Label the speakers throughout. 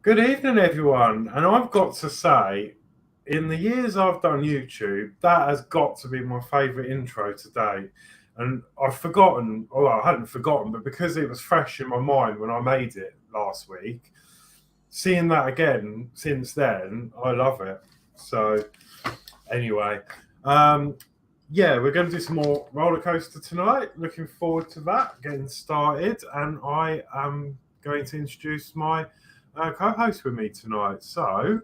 Speaker 1: Good evening, everyone. And I've got to say, in the years I've done YouTube, that has got to be my favourite intro to date. And I've forgotten, well, I hadn't forgotten, but because it was fresh in my mind when I made it last week, seeing that again since then, I love it. So, anyway, yeah, we're going to do some more roller coaster tonight. Looking forward to that, getting started. And I am going to introduce my co-host with me tonight. So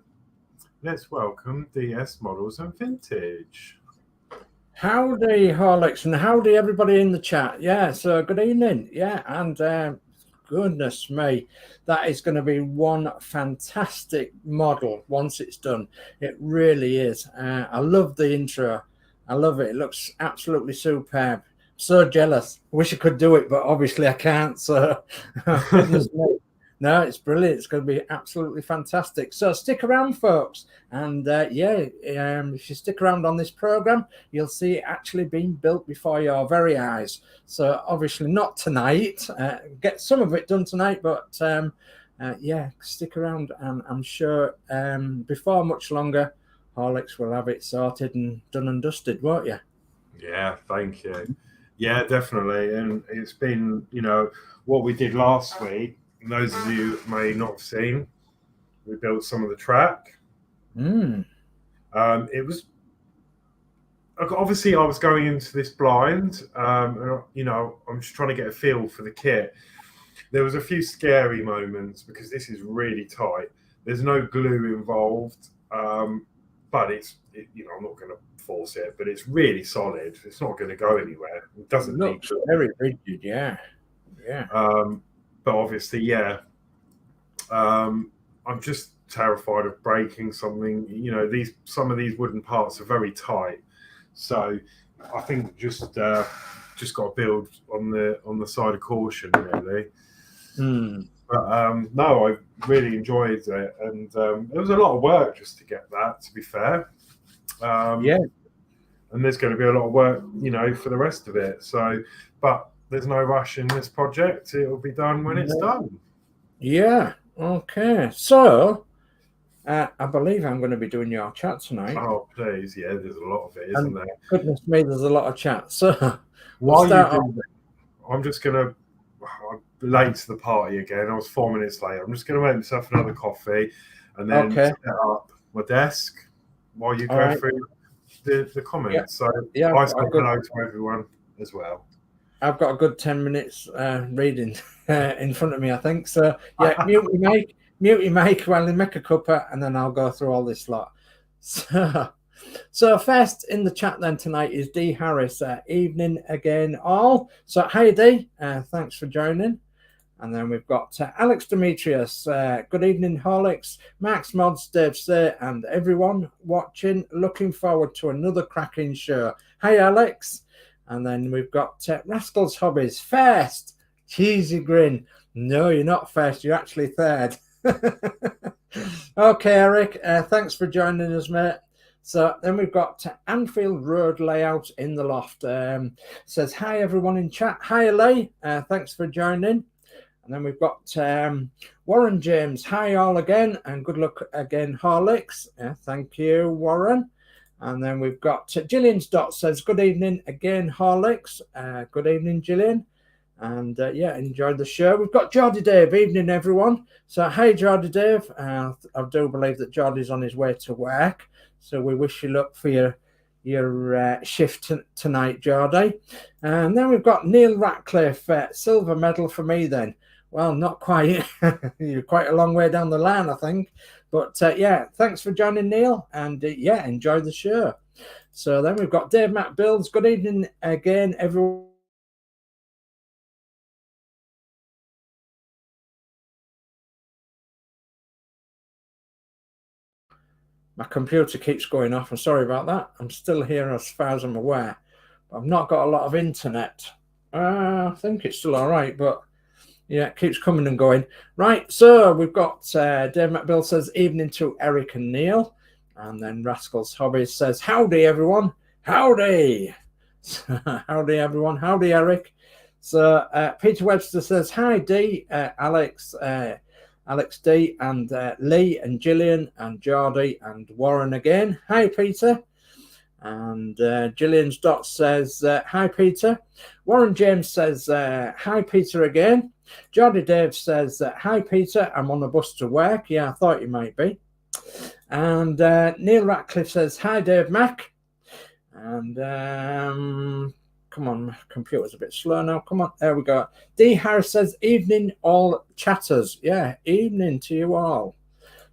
Speaker 1: let's welcome DS Models and Vintage.
Speaker 2: Howdy, Horlixs, and howdy, everybody in the chat. Yeah, so good evening. Yeah, and goodness me, that is going to be one fantastic model once it's done. It really is. I love the intro. I love it. It looks absolutely superb. So jealous. Wish I could do it, but obviously I can't. So, goodness me. No, it's brilliant. It's going to be absolutely fantastic. So stick around, folks. And if you stick around on this program, you'll see it actually being built before your very eyes. So obviously not tonight. Get some of it done tonight, but stick around. And I'm sure before much longer, Horlixs will have it sorted and done and dusted, won't you?
Speaker 1: Yeah, thank you. Yeah, definitely. And it's been, what we did last week. Those of you may not have seen, we built some of the track. It was obviously I was going into this blind, and I'm just trying to get a feel for the kit. There was a few scary moments because this is really tight. There's no glue involved, but I'm not going to force it. But it's really solid. It's not going to go anywhere. It doesn't need glue.
Speaker 2: Very rigid, yeah.
Speaker 1: But obviously, yeah. I'm just terrified of breaking something. Some of these wooden parts are very tight, so I think just got to build on the side of caution, really. But no, I really enjoyed it, and it was a lot of work just to get that. To be fair, and there's going to be a lot of work, for the rest of it. So, but there's no rush in this project. It will be done when it's done.
Speaker 2: Yeah. Okay. So, I believe I'm going to be doing your chat tonight.
Speaker 1: Oh, please. Yeah, there's a lot of it, isn't there?
Speaker 2: Goodness me, there's a lot of chat. So,
Speaker 1: while you do that, I'm just going to... I'm late to the party again. I was 4 minutes late. I'm just going to make myself another coffee and then set up my desk while you go through the comments.
Speaker 2: Yeah.
Speaker 1: So, I say hello to everyone as well.
Speaker 2: I've got a good 10 minutes reading in front of me, I think. So, yeah, mute your mic while you make a cuppa, and then I'll go through all this lot. So first in the chat then tonight is D. Harris. Evening again, all. So, hi, D. Thanks for joining. And then we've got Alex Demetrius. Good evening, Horlixs, Max Mods, Dave Say, and everyone watching. Looking forward to another cracking show. Hi, Alex. And then we've got Rascals Hobbies. First, cheesy grin. No, you're not first. You're actually third. Okay, Eric. Thanks for joining us, mate. So then we've got Anfield Road Layout in the Loft. Says, hi, everyone in chat. Hi, Lee. Thanks for joining. And then we've got Warren James. Hi, all again. And good luck again, Horlixs. Thank you, Warren. And then we've got Gillian Dotz says, good evening again, Horlixs. Good evening, Gillian. And enjoyed the show. We've got Geordie Dave. Evening, everyone. So, hey, Geordie Dave. I do believe that Geordie's on his way to work. So we wish you luck for your shift tonight, Geordie. And then we've got Neil Ratcliffe. Silver medal for me then. Well, not quite. You're quite a long way down the line, I think. But thanks for joining, Neil, and enjoy the show. So then we've got Dave Matt Builds. Good evening again, everyone. My computer keeps going off. I'm sorry about that. I'm still here as far as I'm aware. I've not got a lot of internet. I think it's still all right, but yeah, it keeps coming and going. Right, so we've got Dave McBill says, evening to Eric and Neil. And then Rascals Hobbies says, howdy, everyone. Howdy. Howdy, everyone. Howdy, Eric. So Peter Webster says, hi, D, Alex. Alex D, and Lee, and Gillian, and Geordie, and Warren again. Hi, Peter. And Gillian Dotz says, hi, Peter. Warren James says, hi, Peter again. Geordie Dave says, hi, Peter. I'm on a bus to work. Yeah, I thought you might be. And Neil Ratcliffe says, hi, Dave Mac. And come on, my computer's a bit slow now. Come on, there we go. D. Harris says, evening, all chatters. Yeah, evening to you all.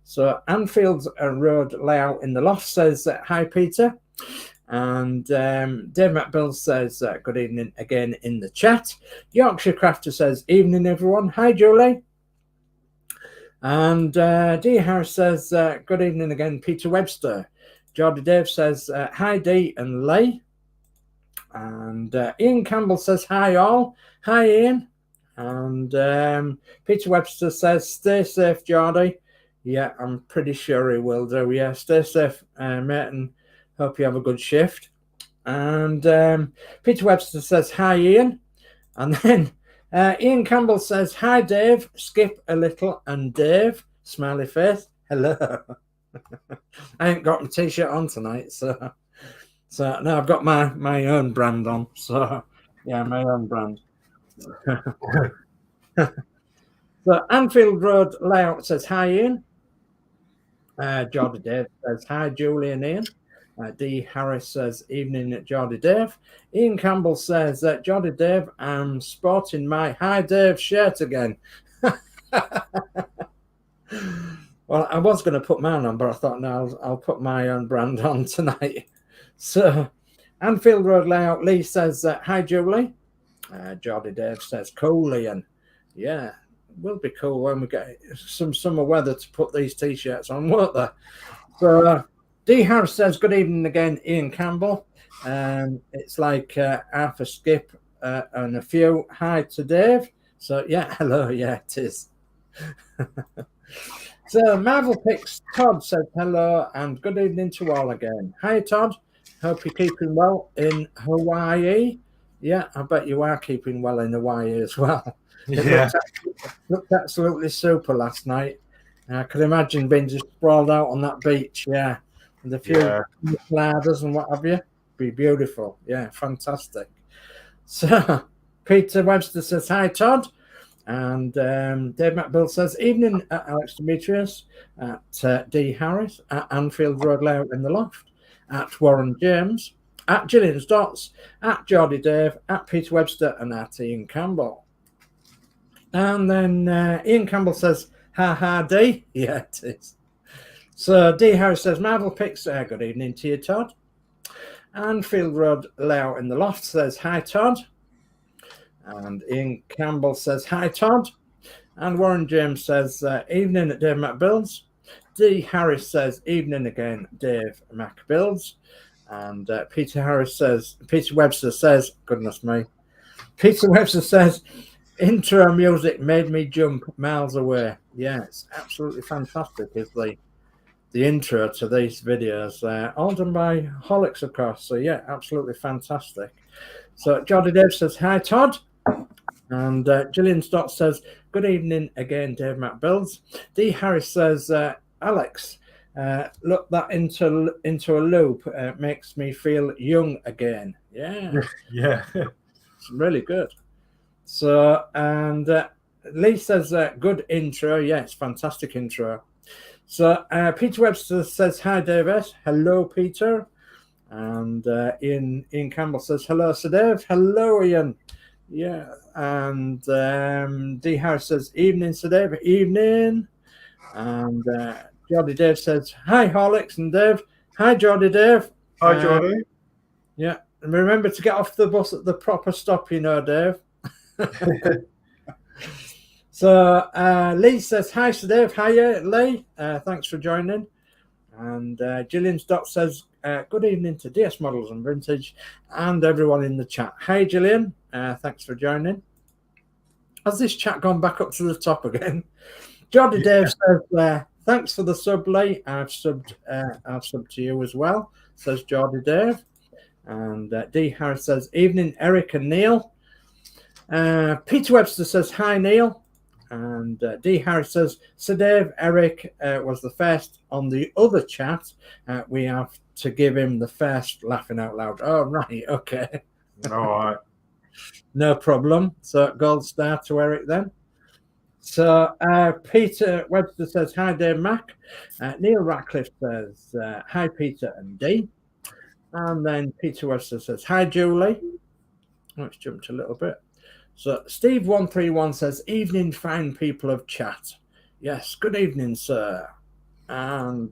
Speaker 2: So Anfield's Road Layout in the Loft says, hi, Peter. And Dave McBill says, good evening again in the chat. Yorkshire Crafter says, evening, everyone. Hi, Julie. And D. Harris says, good evening again, Peter Webster. Geordie Dave says, hi, D and Lee. And Ian Campbell says, hi, all. Hi, Ian. And Peter Webster says, stay safe, Geordie. Yeah, I'm pretty sure he will do. Yeah, stay safe, mate, and hope you have a good shift. And Peter Webster says, hi, Ian. And then Ian Campbell says, hi, Dave. Skip a little and Dave. Smiley face. Hello. I ain't got my t-shirt on tonight, so no, I've got my own brand on. So yeah, my own brand. So Anfield Road Layout says, hi, Ian. Geordie Dave says, hi, Julie and Ian. D. Harris says, evening at Geordie Dave. Ian Campbell says, Geordie Dave, I'm sporting my Hi Dave shirt again. Well, I was going to put mine on, but I thought, no, I'll put my own brand on tonight. So Anfield Road Layout, Lee says, hi, Julie. Geordie Dave says, cool, Ian. Yeah, it will be cool when we get some summer weather to put these T-shirts on, won't there? So D. Harris says, good evening again, Ian Campbell. It's like half a skip and a few. Hi to Dave. So, yeah, hello. Yeah, it is. So, Marvel Picks Todd says hello and good evening to all again. Hi, Todd. Hope you're keeping well in Hawaii. Yeah, I bet you are keeping well in Hawaii as well.
Speaker 1: Yeah.
Speaker 2: Looked absolutely super last night. I could imagine being just sprawled out on that beach. Yeah. And a few ladders and what have you. Be beautiful. Yeah, fantastic. So, Peter Webster says, hi, Todd. And Dave McBill says, evening at Alex Demetrius, at D. Harris, at Anfield Road Layout in the Loft, at Warren James, at Gillian Dotz, at Geordie Dave, at Peter Webster, and at Ian Campbell. And then Ian Campbell says, ha ha, D. Yeah, it is. So D. Harris says, Marvel Picks, good evening to you, Todd. Anfield Road Layout in the Loft says, hi, Todd. And Ian Campbell says, hi, Todd. And Warren James says, evening at Dave McBuilds. D. Harris says, evening again, Dave McBuilds. And Peter Webster says, goodness me. Peter Webster says, intro music made me jump miles away. Yeah, it's absolutely fantastic, is the intro to these videos. All done by Horlixs, of course. So, yeah, absolutely fantastic. So, Geordie Dave says, hi, Todd. And Gillian Dotz says, good evening again, Dave McBuilds. D. Harris says, Alex, look that into a loop makes me feel young again. Yeah.
Speaker 1: Yeah.
Speaker 2: It's really good. So, and Lee says, good intro. Yes, fantastic intro. So, Peter Webster says, hi, David. Hello, Peter. And Ian Campbell says, hello, Sir Dave. Hello, Ian. Yeah. And D. Harris says, evening, Sir Dave. Evening. And Geordie Dave says, hi, Horlicks and Dave. Hi, Geordie Dave.
Speaker 1: Hi, Geordie.
Speaker 2: Yeah. And remember to get off the bus at the proper stop, you know, Dave. So Lee says, hi, Sir Dave. Hiya, Lee. Thanks for joining. And Gillian Dotz says, good evening to DS Models and Vintage and everyone in the chat. Hi, Gillian. Thanks for joining. Has this chat gone back up to the top again? Geordie Dave says, thanks for the sub, Lee. I've subbed to you as well, says Geordie Dave. And D. Harris says, evening, Eric and Neil. Peter Webster says, hi, Neil. And D. Harris says, Sir Dave, Eric was the first on the other chat. We have to give him the first laughing out loud. Oh, right. Okay.
Speaker 1: All right.
Speaker 2: No problem. So gold star to Eric then. So Peter Webster says, hi, Dave Mac. Neil Ratcliffe says, hi, Peter and Dee. And then Peter Webster says, hi, Julie. Let's jump a little bit. So Steve131 says, evening, fine people of chat. Yes, good evening, sir. And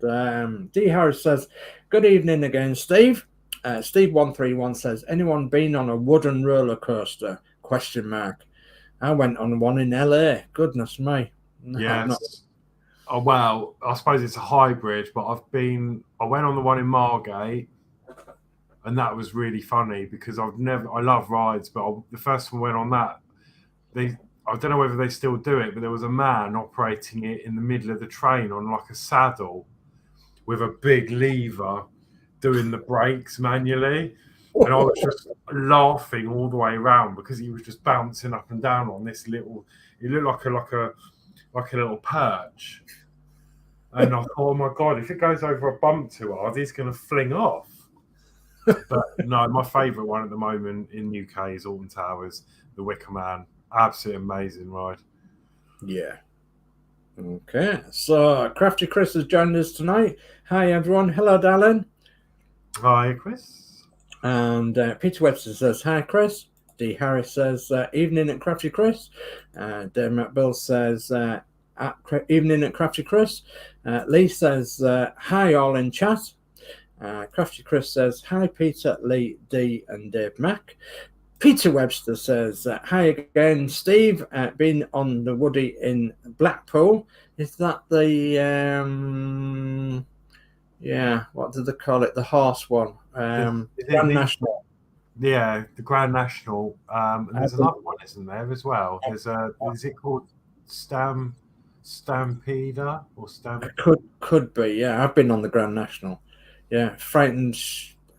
Speaker 2: D. Harris says, good evening again, Steve. Steve131 says, anyone been on a wooden roller coaster? ? I went on one in LA. Goodness me. No,
Speaker 1: Yes. Oh, well, I suppose it's a hybrid, but I went on the one in Margate, and that was really funny because I love rides, but the first one went on that. I don't know whether they still do it, but there was a man operating it in the middle of the train on like a saddle with a big lever doing the brakes manually. And I was just laughing all the way around because he was just bouncing up and down on this little, it looked like a little perch. And I thought, oh my God, if it goes over a bump too hard, he's going to fling off. But no, my favourite one at the moment in UK is Alton Towers, the Wicker Man. Absolutely amazing ride.
Speaker 2: Yeah. Okay. So Crafty Chris has joined us tonight. Hi, everyone. Hello, darling.
Speaker 1: Hi, Chris.
Speaker 2: And Peter Webster says, hi, Chris. D. Harris says, evening at Crafty Chris. Dave Builds says, evening at Crafty Chris. Lee says, hi, all in chat. Crafty Chris says, hi, Peter, Lee, D, and Dave Mac. Peter Webster says, hi again, Steve. Been on the Woody in Blackpool. Is that the, what do they call it? The horse one. Grand National.
Speaker 1: Yeah, the Grand National. And there's another one, isn't there, as well? There's is it called Stampeder or Stamp?
Speaker 2: Could be, yeah. I've been on the Grand National. Yeah, frightened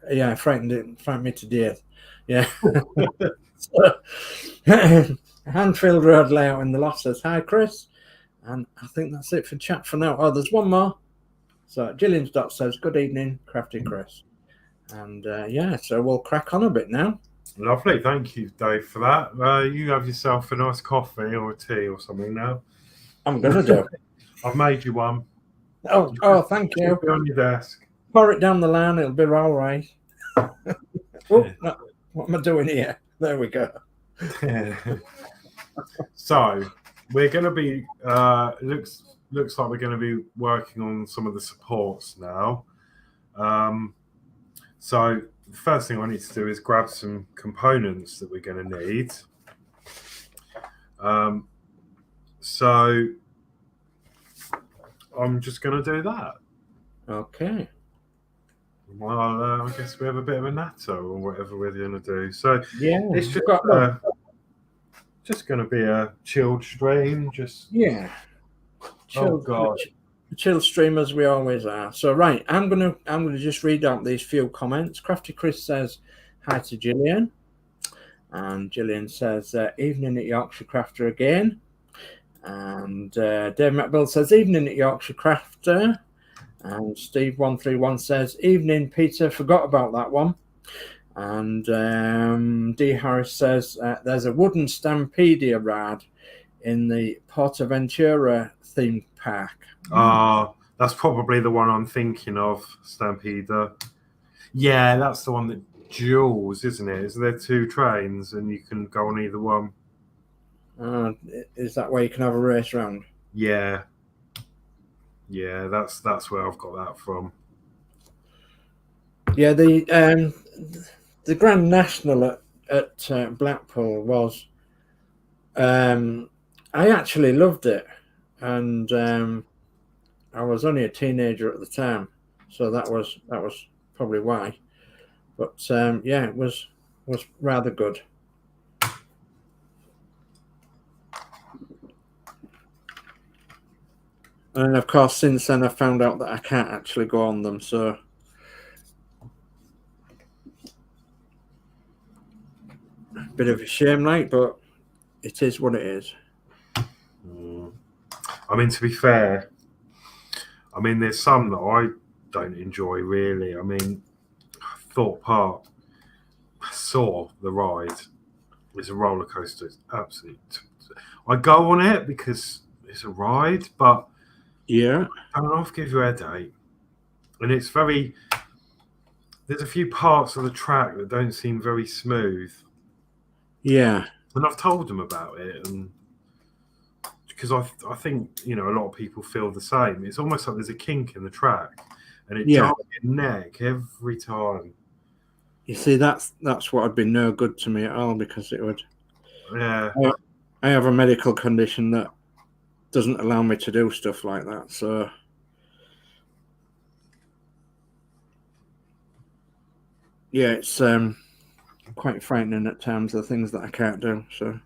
Speaker 2: me to death. Yeah. So, Hanfield Road layout in the loft says, hi, Chris. And I think that's it for chat for now. Oh, there's one more. So Gillian Dotz says, good evening, Crafty Chris. And so we'll crack on a bit now.
Speaker 1: Lovely. Thank you, Dave, for that. You have yourself a nice coffee or a tea or something now.
Speaker 2: I'm going to do.
Speaker 1: I've made you one.
Speaker 2: Oh, thank you.
Speaker 1: It'll be on your desk.
Speaker 2: Pour it down the line. It'll be all right. Oh, no. What am I doing here? There we go.
Speaker 1: So we're going to be looks like we're going to be working on some of the supports now. So the first thing I need to do is grab some components that we're going to need. So I'm just going to do that.
Speaker 2: Okay.
Speaker 1: Well, I guess we have a bit of a natto or whatever we're going to do. So
Speaker 2: yeah,
Speaker 1: it's just going to be a chilled stream.
Speaker 2: Chill stream as we always are. So right, I'm gonna just read out these few comments. Crafty Chris says hi to Gillian, and Gillian says evening at Yorkshire Crafter again, and Dave McBill says evening at Yorkshire Crafter. And Steve131 says, evening, Peter, forgot about that one. And D. Harris says, there's a wooden Stampedia ride in the Portaventura theme park.
Speaker 1: That's probably the one I'm thinking of, Stampeder. Yeah, that's the one that duels, isn't it? Is there two trains and you can go on either one?
Speaker 2: Is that where you can have a race round?
Speaker 1: Yeah. Yeah, that's where I've got that from.
Speaker 2: Yeah, the Grand National at Blackpool was. I actually loved it, and I was only a teenager at the time, so that was probably why. But it was rather good. And of course, since then, I found out that I can't actually go on them. So, bit of a shame, like, but it is what it is.
Speaker 1: I mean, to be fair, I mean, there's some that I don't enjoy really. I mean, Thorpe Park, I saw the ride. It's a roller coaster. It's absolutely. I go on it because it's a ride, but
Speaker 2: Yeah.
Speaker 1: I don't know if it gives you a headache. And it's very. There's a few parts of the track that don't seem very smooth.
Speaker 2: Yeah.
Speaker 1: And I've told them about it, and because I think a lot of people feel the same. It's almost like there's a kink in the track, and it jars your neck every time.
Speaker 2: You see, that's what would be no good to me at all, because it would.
Speaker 1: Yeah.
Speaker 2: I have a medical condition that doesn't allow me to do stuff like that, so. Yeah, it's quite frightening at times, the things that I can't do. So,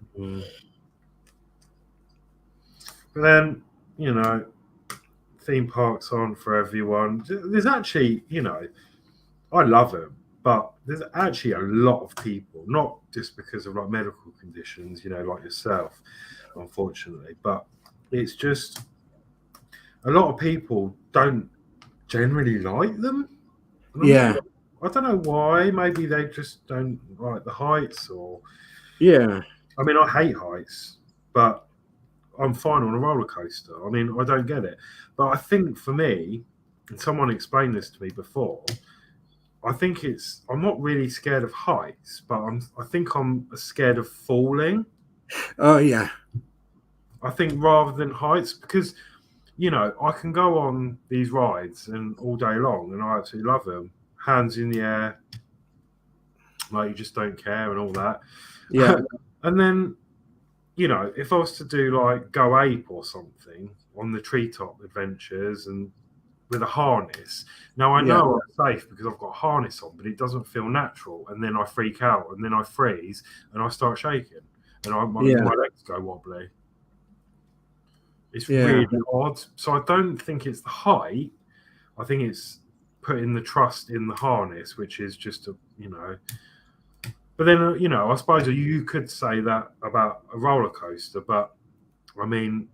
Speaker 1: but then theme parks aren't for everyone. There's actually, I love them, but there's actually a lot of people, not just because of like medical conditions, like yourself, unfortunately, but it's just a lot of people don't generally like them.
Speaker 2: Yeah.
Speaker 1: I don't know why. Maybe they just don't like the heights, or
Speaker 2: Yeah.
Speaker 1: I mean, I hate heights, but I'm fine on a roller coaster. I mean, I don't get it, but I think for me, and someone explained this to me before, I think I'm not really scared of heights, but I think I'm scared of falling.
Speaker 2: Oh yeah.
Speaker 1: I think rather than heights, because I can go on these rides and all day long, and I absolutely love them. Hands in the air, like you just don't care and all that.
Speaker 2: Yeah.
Speaker 1: And then, if I was to do like Go Ape or something on the treetop adventures and with a harness, now I know I'm safe because I've got a harness on, but it doesn't feel natural. And then I freak out, and then I freeze, and I start shaking, and my legs go wobbly. It's really odd. So I don't think it's the height. I think it's putting the trust in the harness, which is just But then, I suppose you could say that about a roller coaster, but I mean,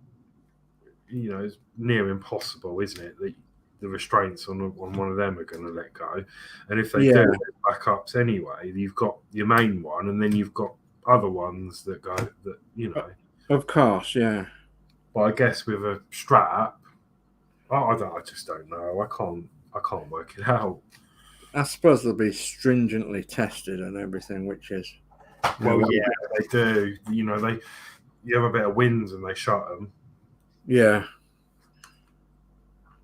Speaker 1: it's near impossible, isn't it? That the restraints on one of them are going to let go. And if they do, there's backups anyway. You've got your main one, and then you've got other ones that go that.
Speaker 2: Of course, yeah.
Speaker 1: But I guess with a strap, I just don't know. I can't work it out.
Speaker 2: I suppose they'll be stringently tested and everything, which is.
Speaker 1: Well, yeah, they do. You have a bit of winds and they shut them.
Speaker 2: Yeah.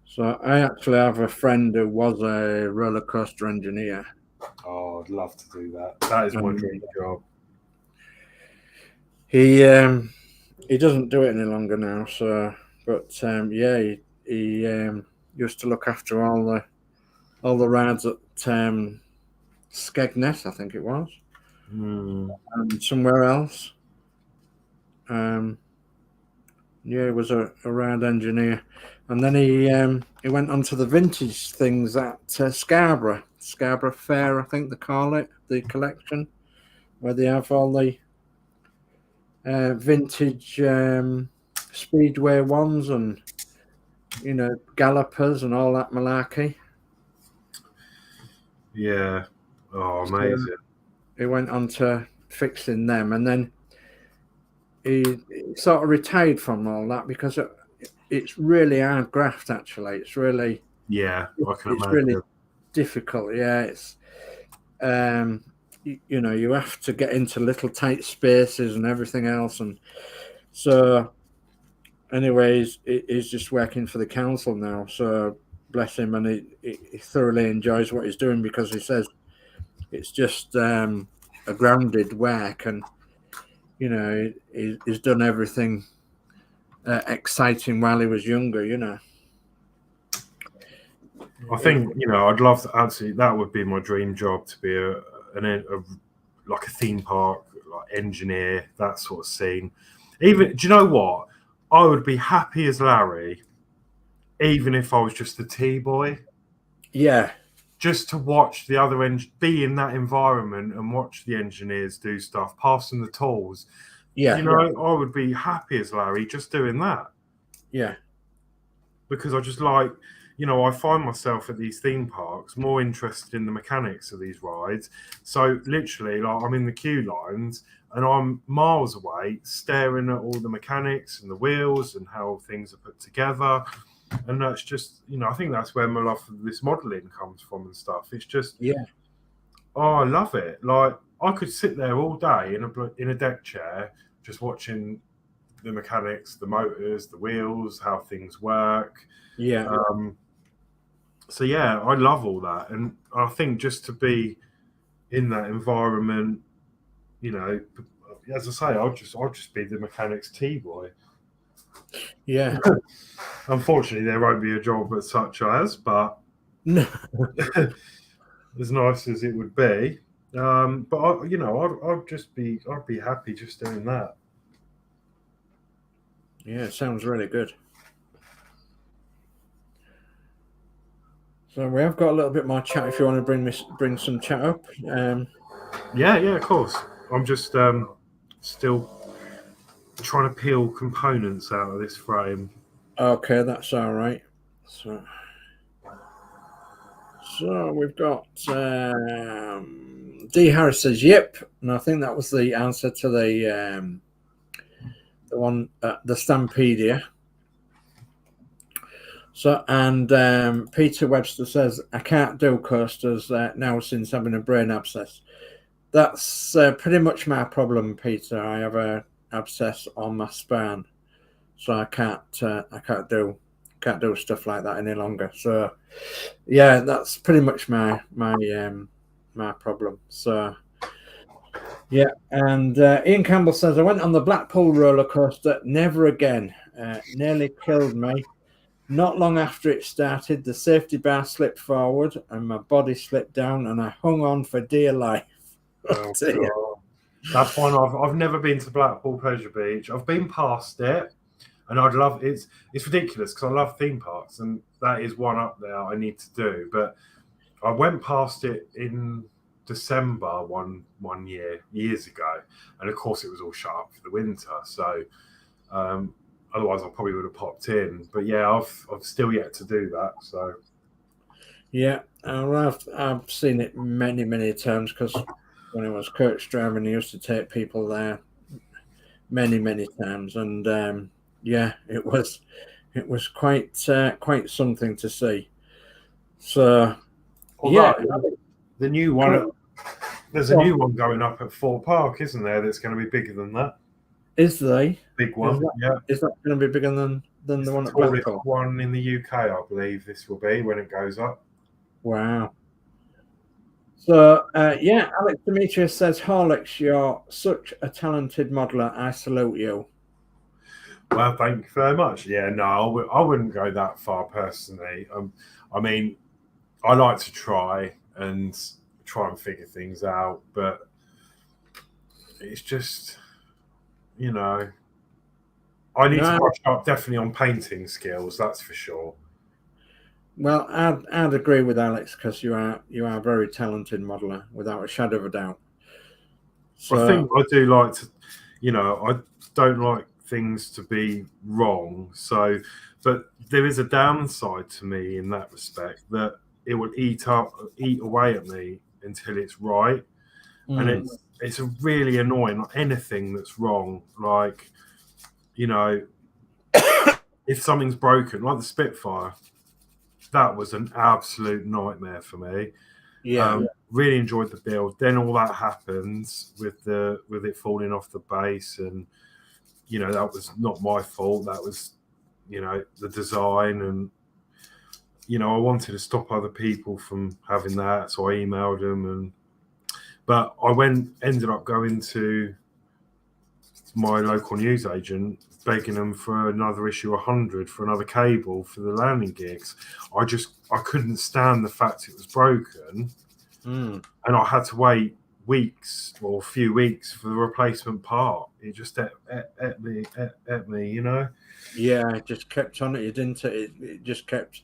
Speaker 2: So I actually have a friend who was a roller coaster engineer.
Speaker 1: Oh, I'd love to do that. That is my dream job.
Speaker 2: He doesn't do it any longer now. So, but he used to look after all the rides at Skegness, I think it was, and somewhere else. He was a ride engineer, and then he went on to the vintage things at Scarborough Fair, I think they call it, the collection, where they have all the vintage speedway ones and gallopers and all that malarkey.
Speaker 1: Yeah. Oh, amazing.
Speaker 2: So he went on to fixing them, and then he sort of retired from all that because it's really hard graft, actually. It's really...
Speaker 1: Yeah, I can imagine.
Speaker 2: Really difficult, yeah. It's... you have to get into little tight spaces and everything else. And so, anyways, he's just working for the council now. So, bless him, and he thoroughly enjoys what he's doing because he says it's just a grounded work, and he's done everything exciting while he was younger.
Speaker 1: I think I'd love to absolutely. That would be my dream job, to be a like a theme park like engineer, that sort of scene. Even, do you know what? I would be happy as Larry, even if I was just a T-boy.
Speaker 2: Yeah.
Speaker 1: Just to watch the other be in that environment and watch the engineers do stuff, pass them the tools.
Speaker 2: Yeah.
Speaker 1: You know, I would be happy as Larry just doing that.
Speaker 2: Yeah.
Speaker 1: Because I just like, you know, I find myself at these theme parks more interested in the mechanics of these rides. So literally, like, I'm in the queue lines and I'm miles away staring at all the mechanics and the wheels and how things are put together. And that's just, you know, I think that's where my love for this modelling comes from and stuff. It's just, oh, I love it. Like, I could sit there all day in a deck chair just watching the mechanics, the motors, the wheels, how things work. So yeah, I love all that, and I think just to be in that environment, you know, as I say, I'll just be the mechanics tea boy.
Speaker 2: Yeah.
Speaker 1: Unfortunately, there won't be a job as such as, but
Speaker 2: No.
Speaker 1: as nice as it would be. But I'd be happy just doing that.
Speaker 2: Yeah, it sounds really good. So we have got a little bit more chat if you want to bring some chat up.
Speaker 1: Yeah, of course. I'm just still trying to peel components out of this frame.
Speaker 2: Okay, that's all right. So we've got D Harris says yep, and I think that was the answer to the one the Stampedia. So and Peter Webster says I can't do coasters now since having a brain abscess. That's pretty much my problem, Peter. I have a abscess on my spine, so I can't do stuff like that any longer. So yeah, that's pretty much my problem. So yeah, and Ian Campbell says I went on the Blackpool roller coaster, never again. Nearly killed me. Not long after it started, the safety bar slipped forward and my body slipped down, and I hung on for dear life.
Speaker 1: Oh, that's one I've never been to Blackpool Pleasure Beach. I've been past it, and I'd love it's ridiculous because I love theme parks, and that is one up there I need to do. But I went past it in December one year, years ago, and of course it was all shut up for the winter. So otherwise I probably would have popped in. But yeah, I've still yet to do that. So
Speaker 2: yeah, I've seen it many times because when I was coach driving, I used to take people there many times, and yeah, it was quite something to see. So yeah,
Speaker 1: the new one. There's a new one going up at Fort Park, isn't there? That's going to be bigger than that.
Speaker 2: Is they
Speaker 1: big one?
Speaker 2: Is that going to be bigger than the one at Blackpool?
Speaker 1: One in the UK, I believe this will be when it goes up.
Speaker 2: Wow. So yeah, Alex Demetrius says, Horlixs, you're such a talented modeler. I salute you.
Speaker 1: Well, thank you very much. Yeah, no, I wouldn't go that far personally. I mean, I like to try and figure things out, but it's just, you know, I need to brush up definitely on painting skills. That's for sure.
Speaker 2: Well, I'd agree with Alex because you are a very talented modeler without a shadow of a doubt.
Speaker 1: So, I think I do like to, you know, I don't like things to be wrong. So, but there is a downside to me in that respect that it will eat away at me until it's right, and it's really annoying. Like anything that's wrong, like, you know, if something's broken, like the Spitfire, that was an absolute nightmare for me. Really enjoyed the build. Then all that happens with it falling off the base, and you know that was not my fault. That was, you know, the design, and you know I wanted to stop other people from having that, so I emailed them, but I ended up going to my local newsagent, begging them for another issue 100 for another cable for the landing gigs. I couldn't stand the fact it was broken, and I had to wait weeks or a few weeks for the replacement part. It just ate me, you know.
Speaker 2: Yeah, it just kept on it, didn't it? It just kept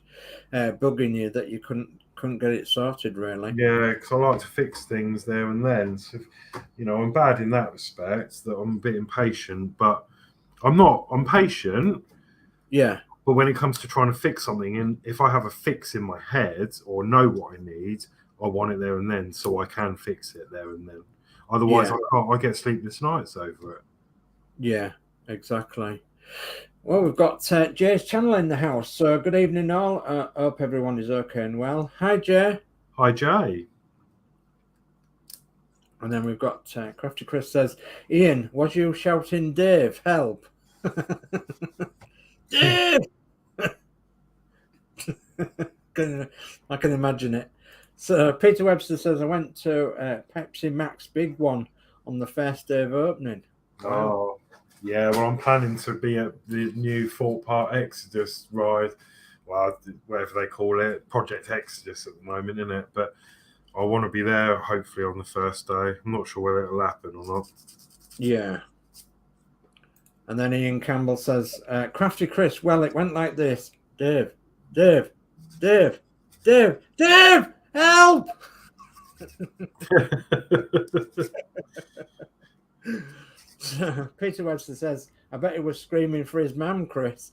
Speaker 2: bugging you that you couldn't get it sorted, really.
Speaker 1: Yeah, because I like to fix things there and then. So, you know, I'm bad in that respect, that I'm a bit impatient, but I'm patient.
Speaker 2: Yeah.
Speaker 1: But when it comes to trying to fix something, and if I have a fix in my head or know what I need, I want it there and then, so I can fix it there and then. Otherwise, I get sleepless nights over it.
Speaker 2: Yeah, exactly. Well, we've got Jay's channel in the house. So good evening, all. Hope everyone is okay and well. Hi, Jay.
Speaker 1: Hi, Jay.
Speaker 2: And then we've got Crafty Chris says, Ian, was you shouting, Dave, help? Dave! I can imagine it. So Peter Webster says, I went to Pepsi Max Big One on the first day of opening.
Speaker 1: Wow. Oh, yeah. Well, I'm planning to be at the new Fort Park Exodus ride. Well, whatever they call it, Project Exodus at the moment, isn't it? But I want to be there hopefully on the first day. I'm not sure whether it'll happen or not.
Speaker 2: Yeah. And then Ian Campbell says, Crafty Chris, well, it went like this. Dave, help! Peter Webster says, I bet he was screaming for his mum, Chris.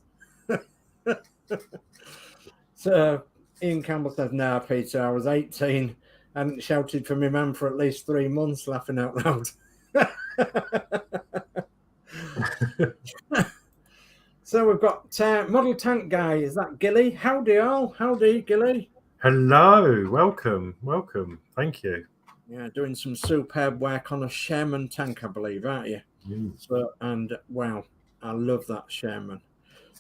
Speaker 2: So Ian Campbell says, no, Peter, I was 18 and shouted for my mum for at least 3 months, laughing out loud. So we've got Model Tank Guy. Is that Gilly? Howdy all. Howdy, Gilly.
Speaker 1: Hello. Welcome. Thank you.
Speaker 2: Yeah, doing some superb work on a Sherman tank, I believe, aren't you? So, and wow, I love that Sherman.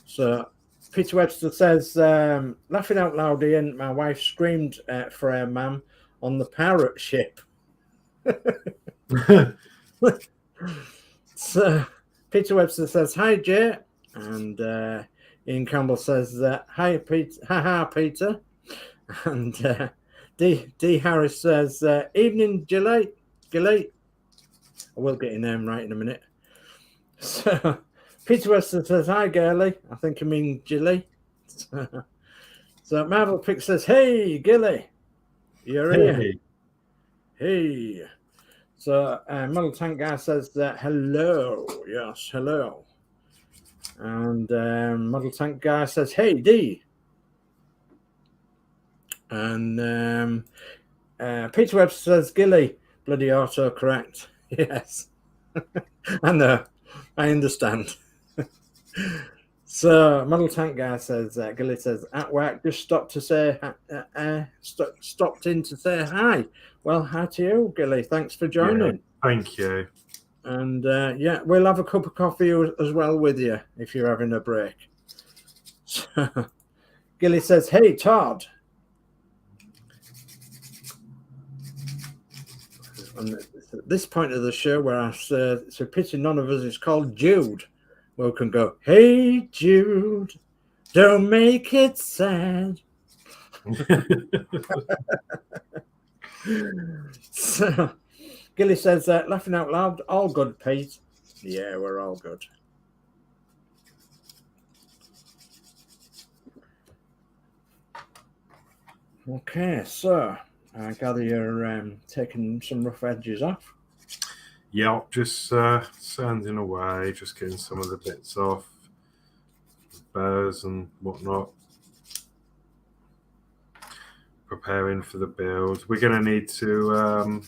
Speaker 2: So Peter Webster says, laughing out loud, Ian, my wife screamed for her mum on the pirate ship. So Peter Webster says, hi, Jay. And Ian Campbell says, hi, Peter. Haha, Peter. And D. Harris says, evening, Gilly. I will get your name right in a minute. So Peter Webster says, hi, girly. I think I mean Gilly. So Marvel Pick says, hey, Gilly. You're here. Hey. So Model Tank Guy says, hello. Yes, hello. And Model Tank Guy says, hey, D. And Peter Webster says, Gilly, bloody autocorrect. Yes. I know. I understand. So Model Tank Guy says, Gilly says, at work, just stopped in to say hi. Well, hi to you, Gilly. Thanks for joining.
Speaker 1: Yeah, thank you.
Speaker 2: And yeah, we'll have a cup of coffee as well with you if you're having a break. So, Gilly says, hey, Todd. And at this point of the show where I say, it's a pity none of us is called Jude. We can go, hey, Jude, don't make it sad. So Gilly says, laughing out loud, all good, Pete. Yeah, we're all good. Okay, so I gather you're taking some rough edges off.
Speaker 1: Yeah, just sanding away, just getting some of the bits off, burrs and whatnot. Preparing for the build. We're going to need to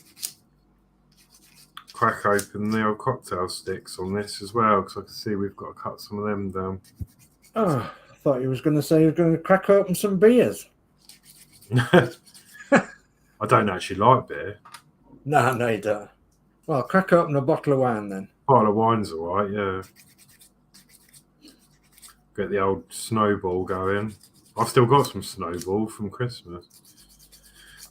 Speaker 1: crack open the old cocktail sticks on this as well, because I can see we've got to cut some of them down.
Speaker 2: Oh, I thought you was going to say you were going to crack open some beers.
Speaker 1: I don't actually like beer.
Speaker 2: No, you don't. Well, crack open a bottle of wine then.
Speaker 1: Bottle of wine's all right, yeah. Get the old snowball going. I've still got some snowball from Christmas.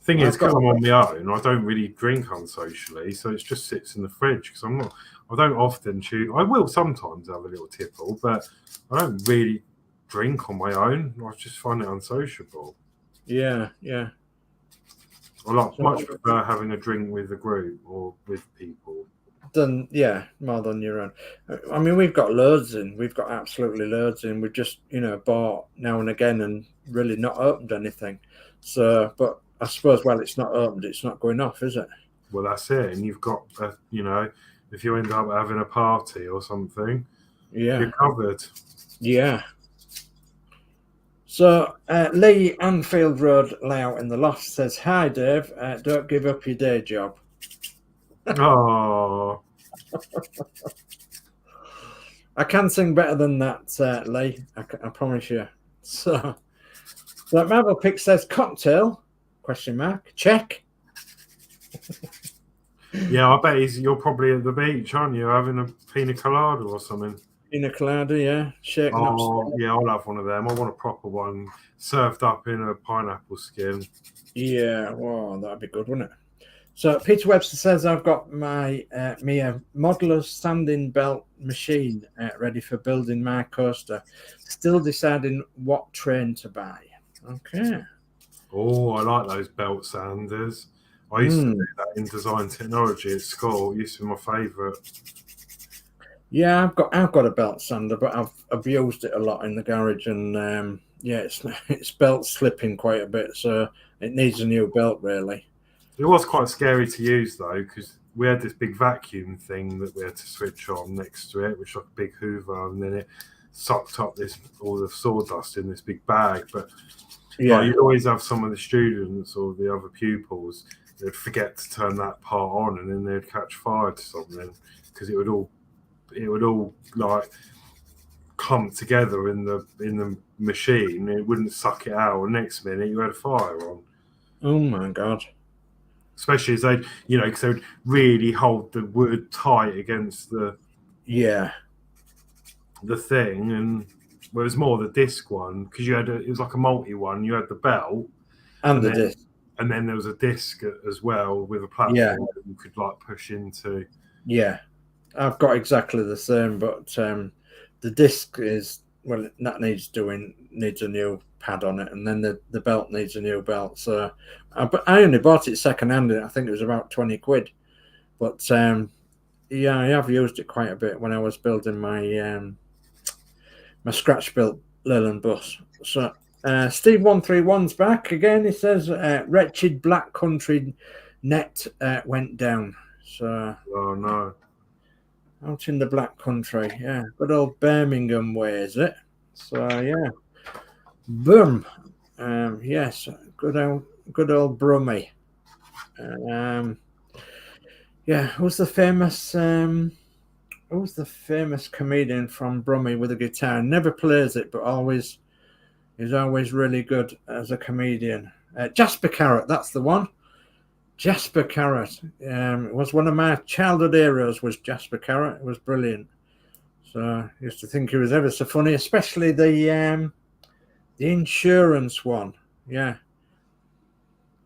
Speaker 1: Thing is, because I'm on my own, I don't really drink unsocially, so it just sits in the fridge because I don't often choose. I will sometimes have a little tipple, but I don't really drink on my own. I just find it unsociable.
Speaker 2: Yeah.
Speaker 1: much prefer having a drink with a group or with people.
Speaker 2: More than your own. I mean, we've got loads in. We've got absolutely loads in. We've just, bought now and again and really not opened anything. So, but I suppose, well, it's not opened, it's not going off, is it?
Speaker 1: Well, that's it. And you've got, if you end up having a party or something, you're covered.
Speaker 2: Yeah. So, Lee Anfield Road layout in the loft says, "Hi, Dave. Don't give up your day job."
Speaker 1: Oh.
Speaker 2: I can sing better than that, Lee. I promise you. So Marvel Pick says cocktail? ? Check.
Speaker 1: Yeah, I bet you're probably at the beach, aren't you? Having a pina colada or something.
Speaker 2: Pina colada, yeah. Shaking up.
Speaker 1: Yeah, I'll have one of them. I want a proper one served up in a pineapple skin.
Speaker 2: Yeah, well, that'd be good, wouldn't it? So Peter Webster says, I've got my modular sanding belt machine ready for building my coaster. Still deciding what train to buy. Okay.
Speaker 1: Oh, I like those belt sanders. I used to do that in design technology at school. It used to be my favourite.
Speaker 2: Yeah, I've got a belt sander, but I've used it a lot in the garage, and it's belt slipping quite a bit, so it needs a new belt really.
Speaker 1: It was quite scary to use though, because we had this big vacuum thing that we had to switch on next to it, which was like a big Hoover, and then it sucked up all the sawdust in this big bag. But you'd always have some of the students or the other pupils that'd forget to turn that part on, and then they'd catch fire to something because it would all like clump together in the machine. It wouldn't suck it out. And next minute you had a fire on.
Speaker 2: Oh my god!
Speaker 1: Especially as they, because they would really hold the wood tight against the thing, and well, it was more the disc one because it was like a multi one. You had the belt
Speaker 2: and the disc,
Speaker 1: and then there was a disc as well with a platform that you could like push into. Yeah,
Speaker 2: I've got exactly the same, but the disc that needs a new pad on it, and then the belt needs a new belt. So I only bought it second hand, and I think it was about 20 quid. But I have used it quite a bit when I was building my my scratch built Leyland bus. So Steve 131's back again. He says wretched black country net went down. So
Speaker 1: oh no.
Speaker 2: Out in the black country, good old Birmingham way, is it? So boom, yes, good old Brummie. Who's the famous comedian from Brummie with a guitar? Never plays it, but he's always really good as a comedian. Jasper Carrot, that's the one. Jasper Carrot. It was one of my childhood heroes, was Jasper Carrot. It was brilliant. So I used to think he was ever so funny, especially the insurance one. Yeah.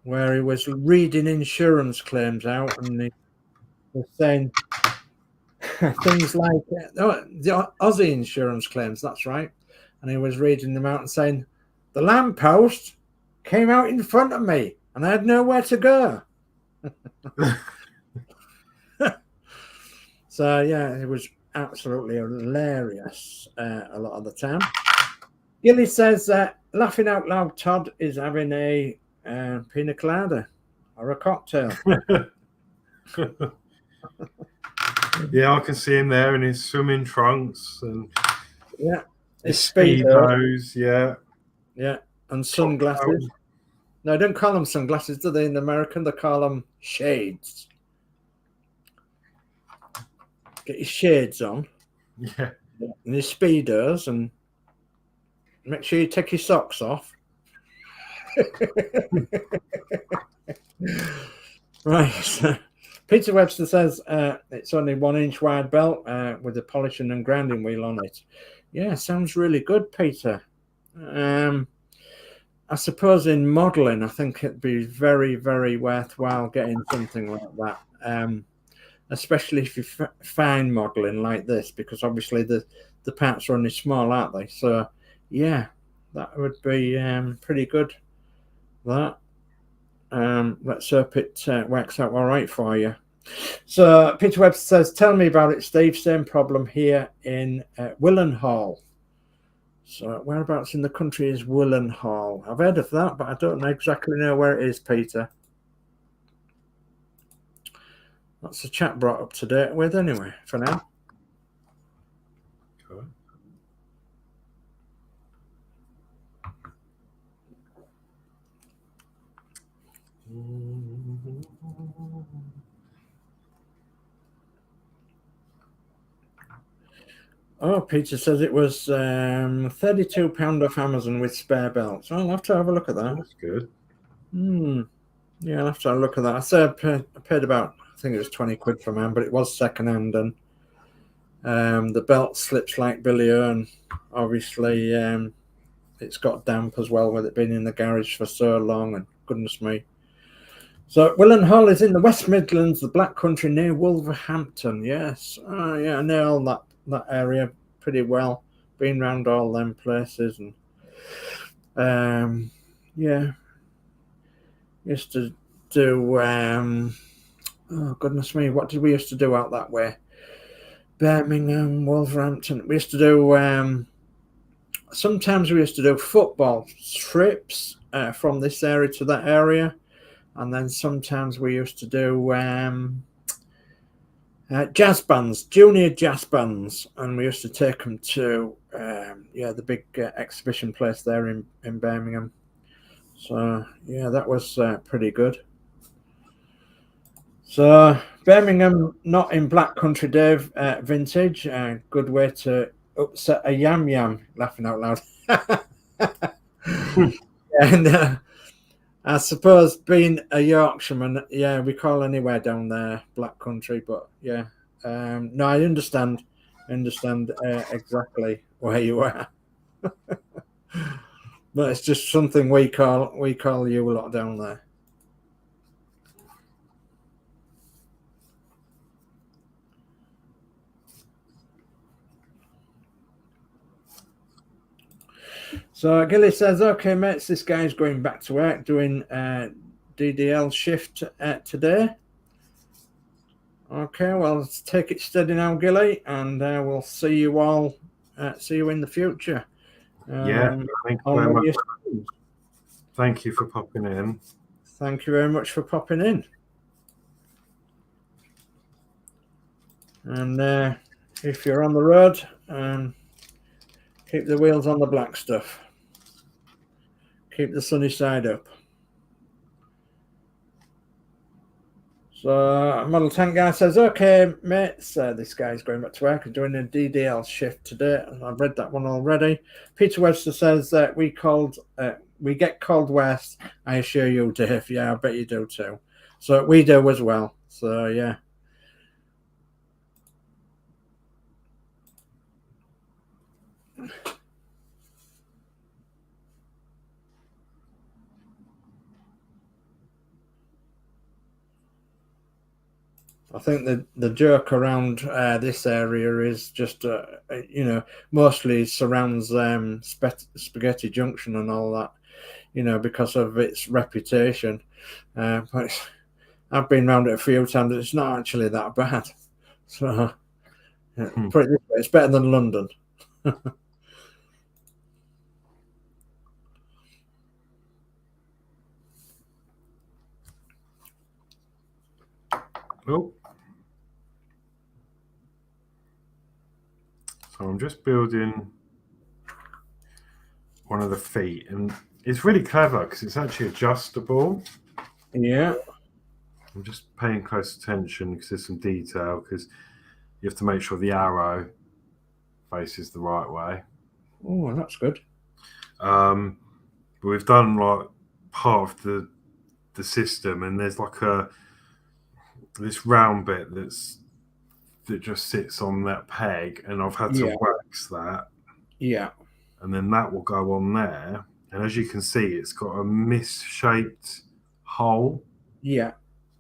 Speaker 2: Where he was reading insurance claims out, and he was saying things like, the Aussie insurance claims, that's right. And he was reading them out and saying, the lamppost came out in front of me and I had nowhere to go. So it was absolutely hilarious a lot of the time. Gilly says laughing out loud Todd is having a pina colada or a cocktail.
Speaker 1: Yeah, I can see him there in his swimming trunks and
Speaker 2: his
Speaker 1: speedos,
Speaker 2: and sunglasses. No, don't call them sunglasses, do they? In American, they call them shades. Get your shades on.
Speaker 1: Yeah.
Speaker 2: And your speedos, and make sure you take your socks off. Right. Peter Webster says it's only 1 inch wide belt with a polishing and grinding wheel on it. Yeah, sounds really good, Peter. I suppose in modelling, I think it'd be very, very worthwhile getting something like that, especially if you're fine modelling like this, because obviously the parts are only small, aren't they? So, that would be pretty good. That. let's hope it works out all right for you. So Peter Webster says, tell me about it, Steve. Same problem here in Willenhall. So whereabouts in the country is Willenhall? I've heard of that, but I don't exactly know where it is, Peter. That's the chat brought up to date with anyway, for now.
Speaker 1: Okay.
Speaker 2: Oh, Peter says it was £32 off Amazon with spare belts. I'll have to have a look at that.
Speaker 1: That's good.
Speaker 2: Yeah, I'll have to have a look at that. I said I paid about, I think it was 20 quid for mine, but it was secondhand, and the belt slips like Billy Earn. Obviously, it's got damp as well with it being in the garage for so long, and goodness me. So Willenhall is in the West Midlands, the Black Country near Wolverhampton. Yes, yeah, I know all that area pretty well. Been round all them places, and yeah, used to do. Oh goodness me, what did we used to do out that way? Birmingham, Wolverhampton. We used to do. Sometimes we used to do football trips from this area to that area. And then sometimes we used to do jazz bands, junior jazz bands, and we used to take them to the big exhibition place there in Birmingham. So yeah, that was pretty good. So Birmingham, not in Black Country, Dave. Vintage, good way to upset a yam. Laughing out loud. And I suppose being a Yorkshireman, yeah, we call anywhere down there Black Country, but yeah, no, I understand exactly where you are. But it's just something we call you a lot down there. So Gilly says, okay, mates, this guy's going back to work doing DDL shift today. Okay, well, let's take it steady now, Gilly, and we'll see you all. See you in the future.
Speaker 1: Yeah, thank you very much. Thank you for popping in.
Speaker 2: Thank you very much for popping in. And if you're on the road, keep the wheels on the black stuff. Keep the sunny side up. So Model Tank Guy says, okay, mates, this guy's going back to work and doing a DDL shift today. I've read that one already. Peter Webster says that we get called west. I assure you, Dave. Yeah, I bet you do too. So we do as well. So yeah. I think the joke around this area is just, mostly surrounds Spaghetti Junction and all that, because of its reputation. But I've been around it a few times. It's not actually that bad. So, put it this way, it's better than London.
Speaker 1: Oh. So I'm just building one of the feet, and it's really clever because it's actually adjustable.
Speaker 2: Yeah.
Speaker 1: I'm just paying close attention because there's some detail, because you have to make sure the arrow faces the right way.
Speaker 2: Oh, that's good.
Speaker 1: But we've done like part of the system, and there's like this round bit that just sits on that peg, and I've had to wax that.
Speaker 2: Yeah.
Speaker 1: And then that will go on there. And as you can see, it's got a misshaped hole.
Speaker 2: Yeah.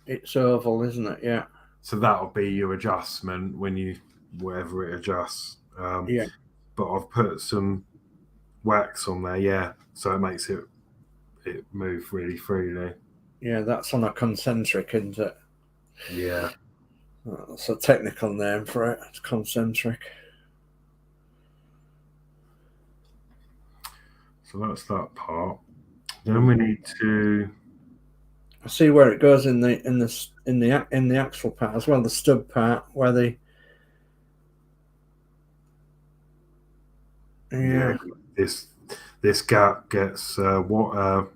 Speaker 2: It's oval, isn't it? Yeah.
Speaker 1: So that'll be your adjustment wherever it adjusts.
Speaker 2: Yeah.
Speaker 1: But I've put some wax on there, so it makes it move really freely.
Speaker 2: Yeah, that's on a concentric, isn't it?
Speaker 1: Yeah.
Speaker 2: That's a technical name for it. It's concentric.
Speaker 1: So that's that part. Then we need to.
Speaker 2: I see where it goes in the axle part as well, the stub part where the
Speaker 1: Yeah. This gap gets wider,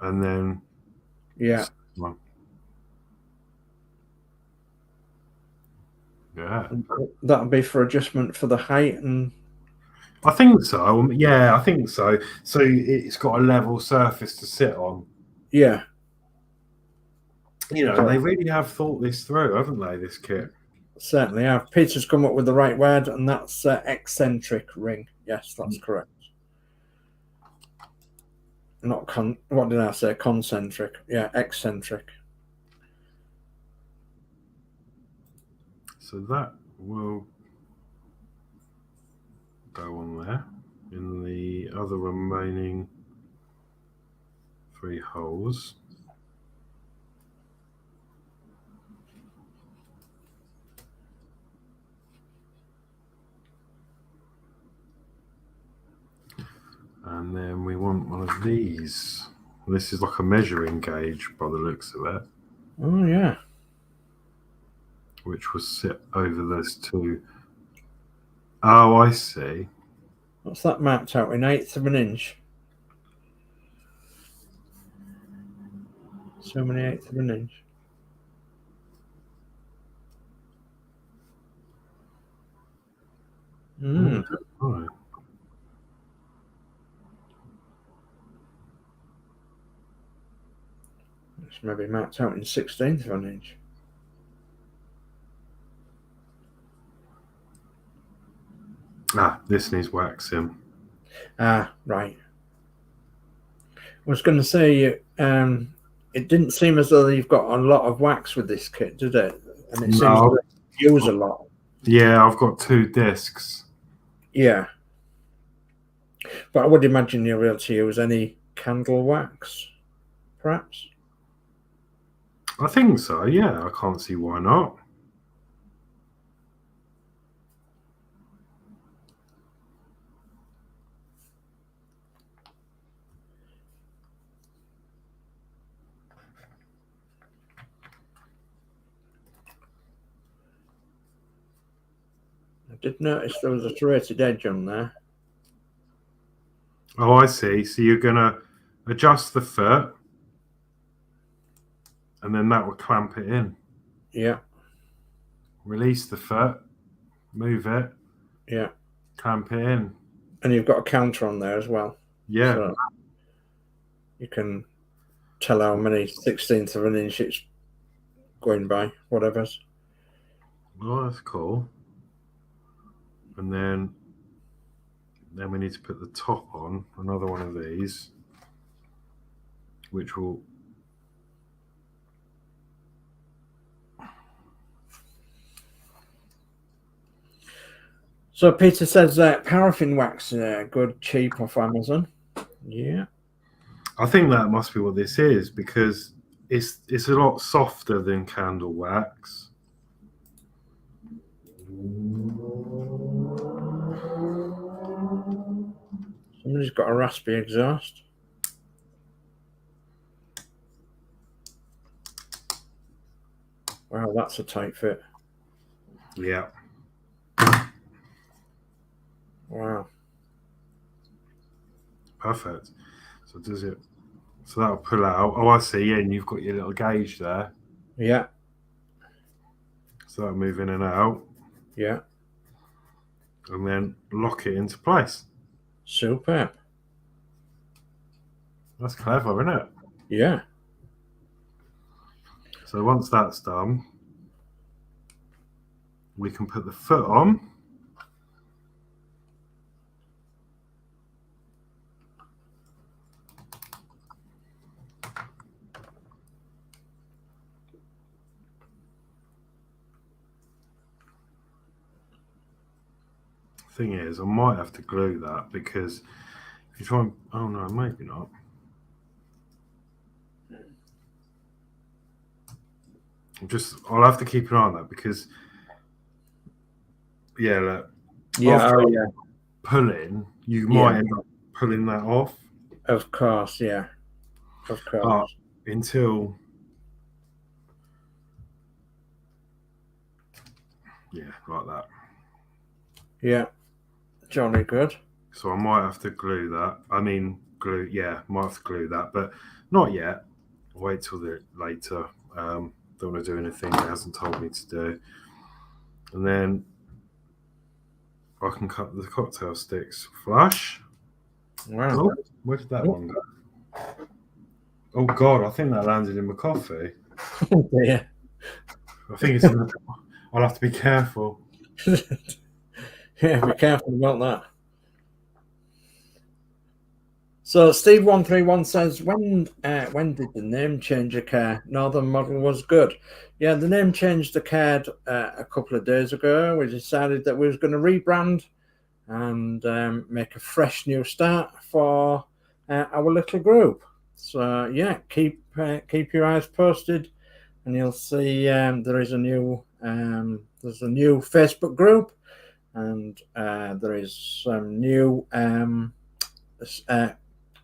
Speaker 1: and then
Speaker 2: yeah.
Speaker 1: Yeah.
Speaker 2: That'll be for adjustment for the height, and
Speaker 1: I think so. Yeah, I think so. So it's got a level surface to sit on.
Speaker 2: yeah.
Speaker 1: You know, they really have thought this through, haven't they, this kit?
Speaker 2: Certainly have. Peter's come up with the right word, and that's eccentric ring. Yes, that's correct. Not what did I say? Concentric. Yeah, eccentric.
Speaker 1: So that will go on there in the other remaining 3 holes. And then we want one of these. This is like a measuring gauge by the looks of it.
Speaker 2: Oh, yeah.
Speaker 1: Which will sit over those 2. Oh, I see.
Speaker 2: What's that marked out in 1/8 of an inch? So many 1/8 of an inch.
Speaker 1: Right.
Speaker 2: It's maybe marked out in 1/16 of an inch.
Speaker 1: Ah, this needs waxing.
Speaker 2: Ah, right. I was going to say, it didn't seem as though you've got a lot of wax with this kit, did it? And it seems to use a lot.
Speaker 1: Yeah, I've got 2 discs.
Speaker 2: Yeah. But I would imagine you'll be able to use any candle wax, perhaps?
Speaker 1: I think so, yeah. I can't see why not.
Speaker 2: I did notice there was a serrated edge on there.
Speaker 1: Oh, I see. So you're going to adjust the foot, and then that will clamp it in.
Speaker 2: Yeah.
Speaker 1: Release the foot, move it.
Speaker 2: Yeah.
Speaker 1: Clamp it in.
Speaker 2: And you've got a counter on there as well.
Speaker 1: Yeah.
Speaker 2: So you can tell how many 1/16 of an inch it's going by, whatever's.
Speaker 1: Oh, that's cool. And then we need to put the top on, another one of these, which will...
Speaker 2: So Peter says paraffin wax, good, cheap off Amazon. Yeah.
Speaker 1: I think that must be what this is, because it's a lot softer than candle wax.
Speaker 2: Somebody's got a raspy exhaust. Wow, that's a tight fit.
Speaker 1: Yeah.
Speaker 2: Wow.
Speaker 1: Perfect. So does it... So that'll pull out. Oh, I see. Yeah, and you've got your little gauge there.
Speaker 2: Yeah.
Speaker 1: So that'll move in and out.
Speaker 2: Yeah.
Speaker 1: And then lock it into place.
Speaker 2: Superb.
Speaker 1: That's clever, isn't it?
Speaker 2: Yeah.
Speaker 1: So once that's done, we can put the foot on. Thing is, I might have to glue that, because if you try and... Oh no, maybe not. I'll have to keep an eye on that because, yeah, look,
Speaker 2: Yeah,
Speaker 1: after
Speaker 2: oh, yeah,
Speaker 1: pulling, you
Speaker 2: Yeah.
Speaker 1: might end up pulling that off.
Speaker 2: of course, yeah, of
Speaker 1: But
Speaker 2: course.
Speaker 1: until, yeah, like that.
Speaker 2: Yeah, jolly good.
Speaker 1: So I might have to glue that. I mean, glue, yeah, might have to glue that, but not yet. I'll wait till later. Don't want to do anything he hasn't told me to do. And then I can cut the cocktail sticks flush.
Speaker 2: Wow.
Speaker 1: Oh, where did that one go? Oh God, I think that landed in my coffee.
Speaker 2: Yeah.
Speaker 1: I think it's. I'll have to be careful.
Speaker 2: Yeah, be careful about that. So Steve131 says, when did the name change occur? Northern Model was good. Yeah, the name change occurred a couple of days ago. We decided that we was going to rebrand and make a fresh new start for our little group. So yeah, keep your eyes posted, and you'll see there is a new Facebook group, and there is some new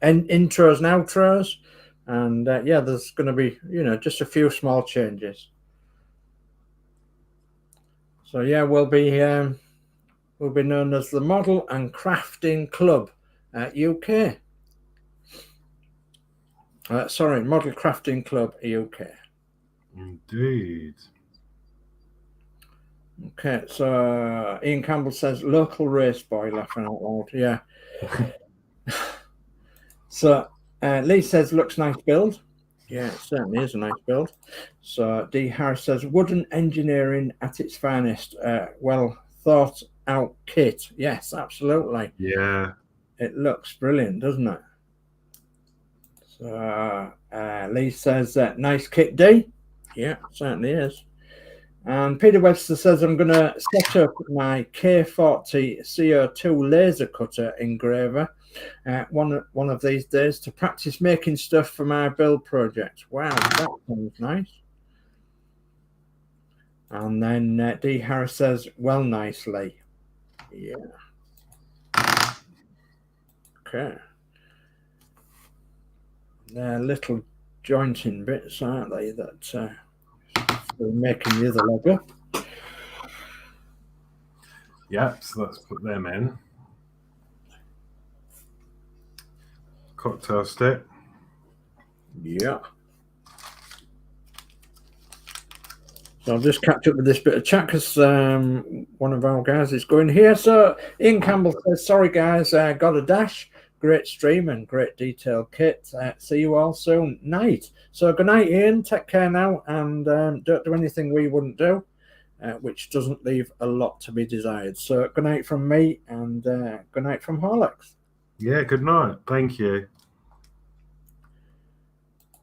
Speaker 2: intros and outros, and yeah, there's going to be just a few small changes. So yeah, we'll be known as the Model and Crafting Club UK. Sorry, Model Crafting Club UK.
Speaker 1: Indeed.
Speaker 2: Okay, so Ian Campbell says local race boy, laughing out loud. Yeah. So Lee says looks nice build. Yeah, it certainly is a nice build. So D Harris says wooden engineering at its finest. Well thought out kit. Yes, absolutely.
Speaker 1: Yeah.
Speaker 2: It looks brilliant, doesn't it? So Lee says nice kit, D. Yeah, certainly is. And Peter Webster says I'm going to set up my K40 CO2 laser cutter engraver one of these days to practice making stuff for my build project. Wow, that sounds nice. And then D Harris says, well, nicely. Yeah. Okay. They're little jointing bits, aren't they, that we're making the other leg up.
Speaker 1: Yep, so let's put them in. Cocktail stick.
Speaker 2: Yeah. So I'll just catch up with this bit of chat because one of our guys is going here. So Ian Campbell says, sorry guys, got a dash. Great stream and great detailed kit. See you all soon. Night. So good night, Ian. Take care now, and don't do anything we wouldn't do, which doesn't leave a lot to be desired. So good night from me, and good night from Horlixs.
Speaker 1: Yeah, good night. Thank you.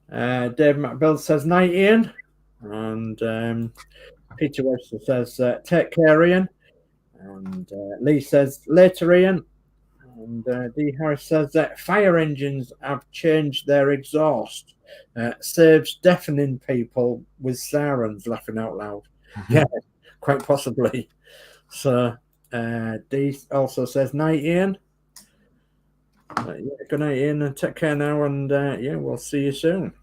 Speaker 2: Dave McBill says night, Ian. And Peter Webster says take care, Ian. And Lee says later, Ian. And D Harris says that fire engines have changed their exhaust. Saves deafening people with sirens, laughing out loud. Yeah, quite possibly. So D also says night, Ian. Yeah, good night, Ian, and take care now. And yeah, we'll see you soon.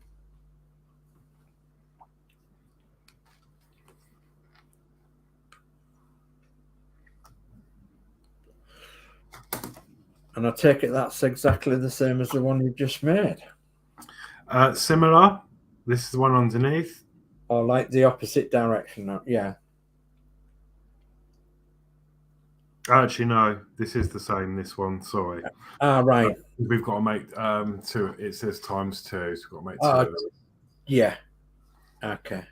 Speaker 2: And I take it that's exactly the same as the one you've just made.
Speaker 1: Similar. This is the one underneath.
Speaker 2: Or like the opposite direction. Yeah.
Speaker 1: Actually, no. This is the same. This one. Sorry.
Speaker 2: Right.
Speaker 1: We've got to make two. It says times 2. So we've got to make 2 of those.
Speaker 2: Yeah. Okay.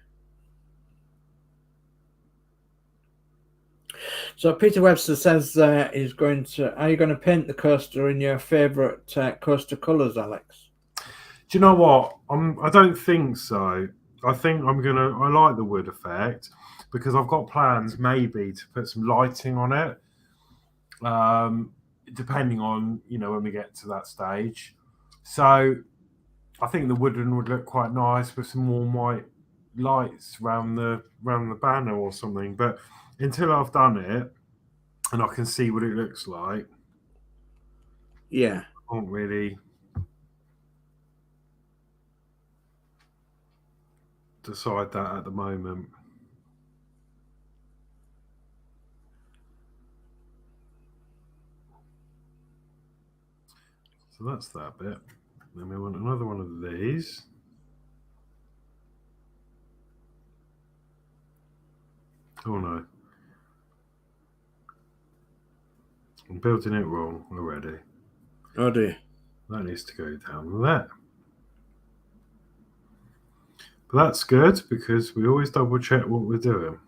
Speaker 2: So Peter Webster says he's going to. Are you going to paint the coaster in your favourite coaster colours, Alex?
Speaker 1: Do you know what? I don't think so. I think I'm gonna. I like the wood effect because I've got plans maybe to put some lighting on it. Depending on when we get to that stage. So I think the wooden would look quite nice with some warm white lights round the banner or something. But until I've done it and I can see what it looks like,
Speaker 2: Yeah.
Speaker 1: I can't really decide that at the moment. So that's that bit. Then we want another one of these. Oh no. I'm building it wrong already.
Speaker 2: Oh dear.
Speaker 1: That needs to go down there. But that's good because we always double check what we're doing.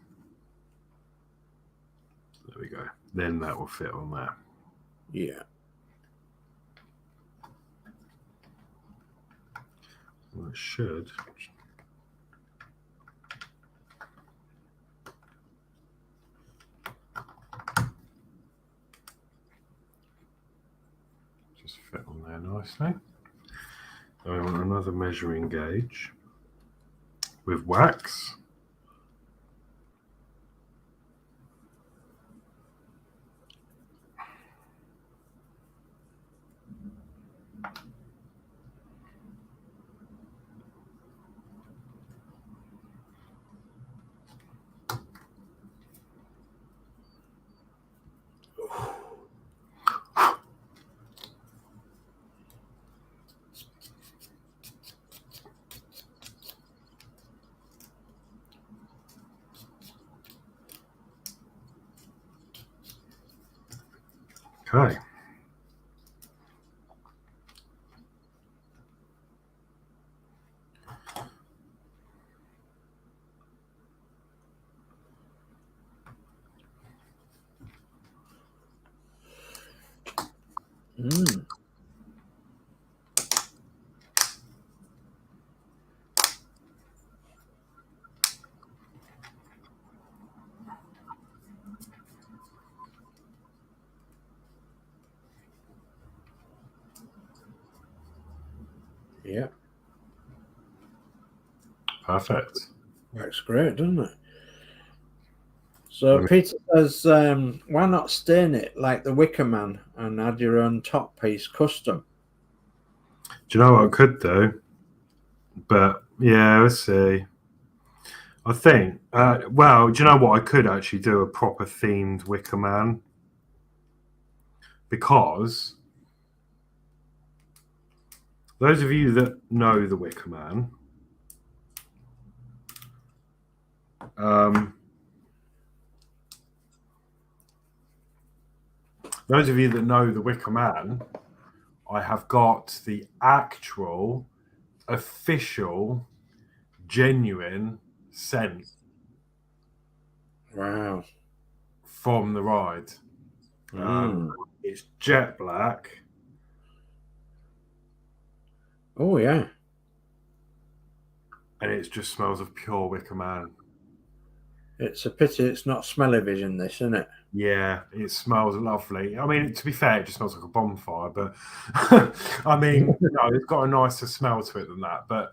Speaker 1: There we go. Then that will fit on there.
Speaker 2: Yeah.
Speaker 1: Well, it should. Just fit on there nicely. Then we want another measuring gauge with wax. Okay.
Speaker 2: Mm. Yeah.
Speaker 1: Perfect.
Speaker 2: Works great, doesn't it? So Peter says, why not stain it like the Wicker Man and add your own top piece custom?
Speaker 1: Do you know what I could do? But yeah, let's see. I think, well, do you know what? I could actually do a proper themed Wicker Man because those of you that know the Wicker Man, those of you that know the Wicker Man, I have got the actual, official, genuine scent
Speaker 2: Wow.
Speaker 1: from the ride. It's jet black.
Speaker 2: Oh, yeah.
Speaker 1: And it just smells of pure Wicker Man.
Speaker 2: It's a pity it's not smell-o-vision, this, isn't it?
Speaker 1: Yeah, it smells lovely. I mean, to be fair, it just smells like a bonfire, but I mean, no, it's got a nicer smell to it than that. But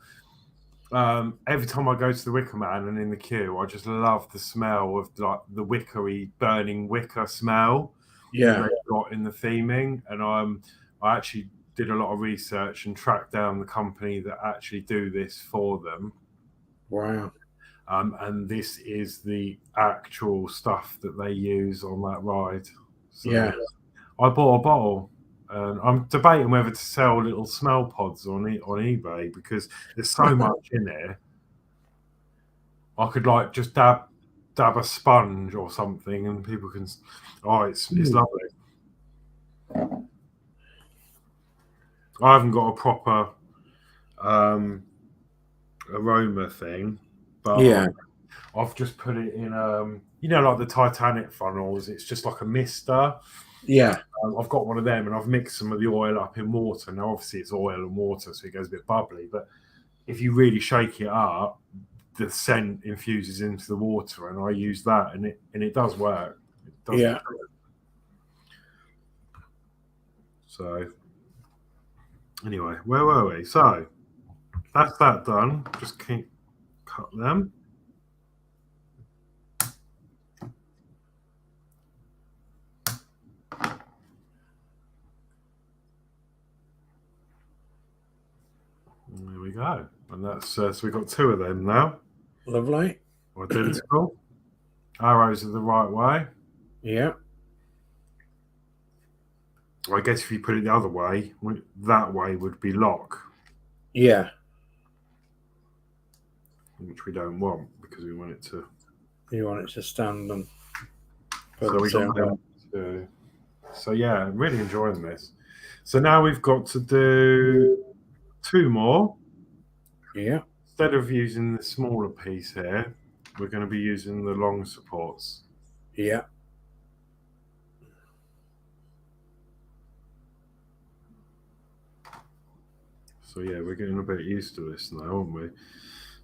Speaker 1: every time I go to the Wicker Man and in the queue, I just love the smell of like the wickery, burning wicker smell
Speaker 2: Yeah.
Speaker 1: they've got in the theming. And I actually did a lot of research and tracked down the company that actually do this for them.
Speaker 2: Wow.
Speaker 1: And this is the actual stuff that they use on that ride. So
Speaker 2: Yeah.
Speaker 1: I bought a bottle. And I'm debating whether to sell little smell pods on eBay because there's so much in there. I could like just dab a sponge or something, and people can. Oh, it's lovely. I haven't got a proper aroma thing, but
Speaker 2: Yeah.
Speaker 1: I've just put it in, like the Titanic funnels. It's just like a mister.
Speaker 2: Yeah.
Speaker 1: I've got one of them, and I've mixed some of the oil up in water. Now, obviously, it's oil and water, so it goes a bit bubbly. But if you really shake it up, the scent infuses into the water, and I use that, and it does work. It does.
Speaker 2: Yeah.
Speaker 1: So, anyway, where were we? So that's that done. Just keep cut them. And there we go. And that's so we've got 2 of them now.
Speaker 2: Lovely.
Speaker 1: Identical. Arrows are the right way.
Speaker 2: Yeah.
Speaker 1: I guess if you put it the other way, that way would be lock.
Speaker 2: Yeah.
Speaker 1: Which we don't want because we want it to.
Speaker 2: You want it to stand and.
Speaker 1: So we got them too. So yeah, I'm really enjoying this. So now we've got to do 2 more.
Speaker 2: Yeah.
Speaker 1: Instead of using the smaller piece here, we're going to be using the long supports.
Speaker 2: Yeah.
Speaker 1: So yeah, we're getting a bit used to this now, aren't we?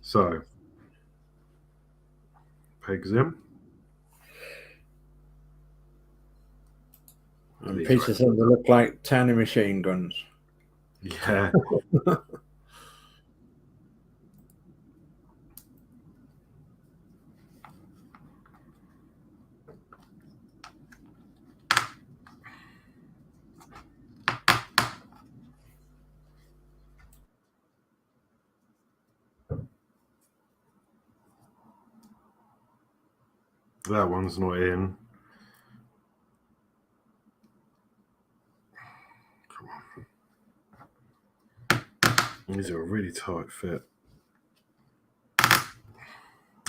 Speaker 1: So pegs in.
Speaker 2: And pieces of them look like tiny machine guns.
Speaker 1: Yeah. That one's not in. Come on. These are a really tight fit.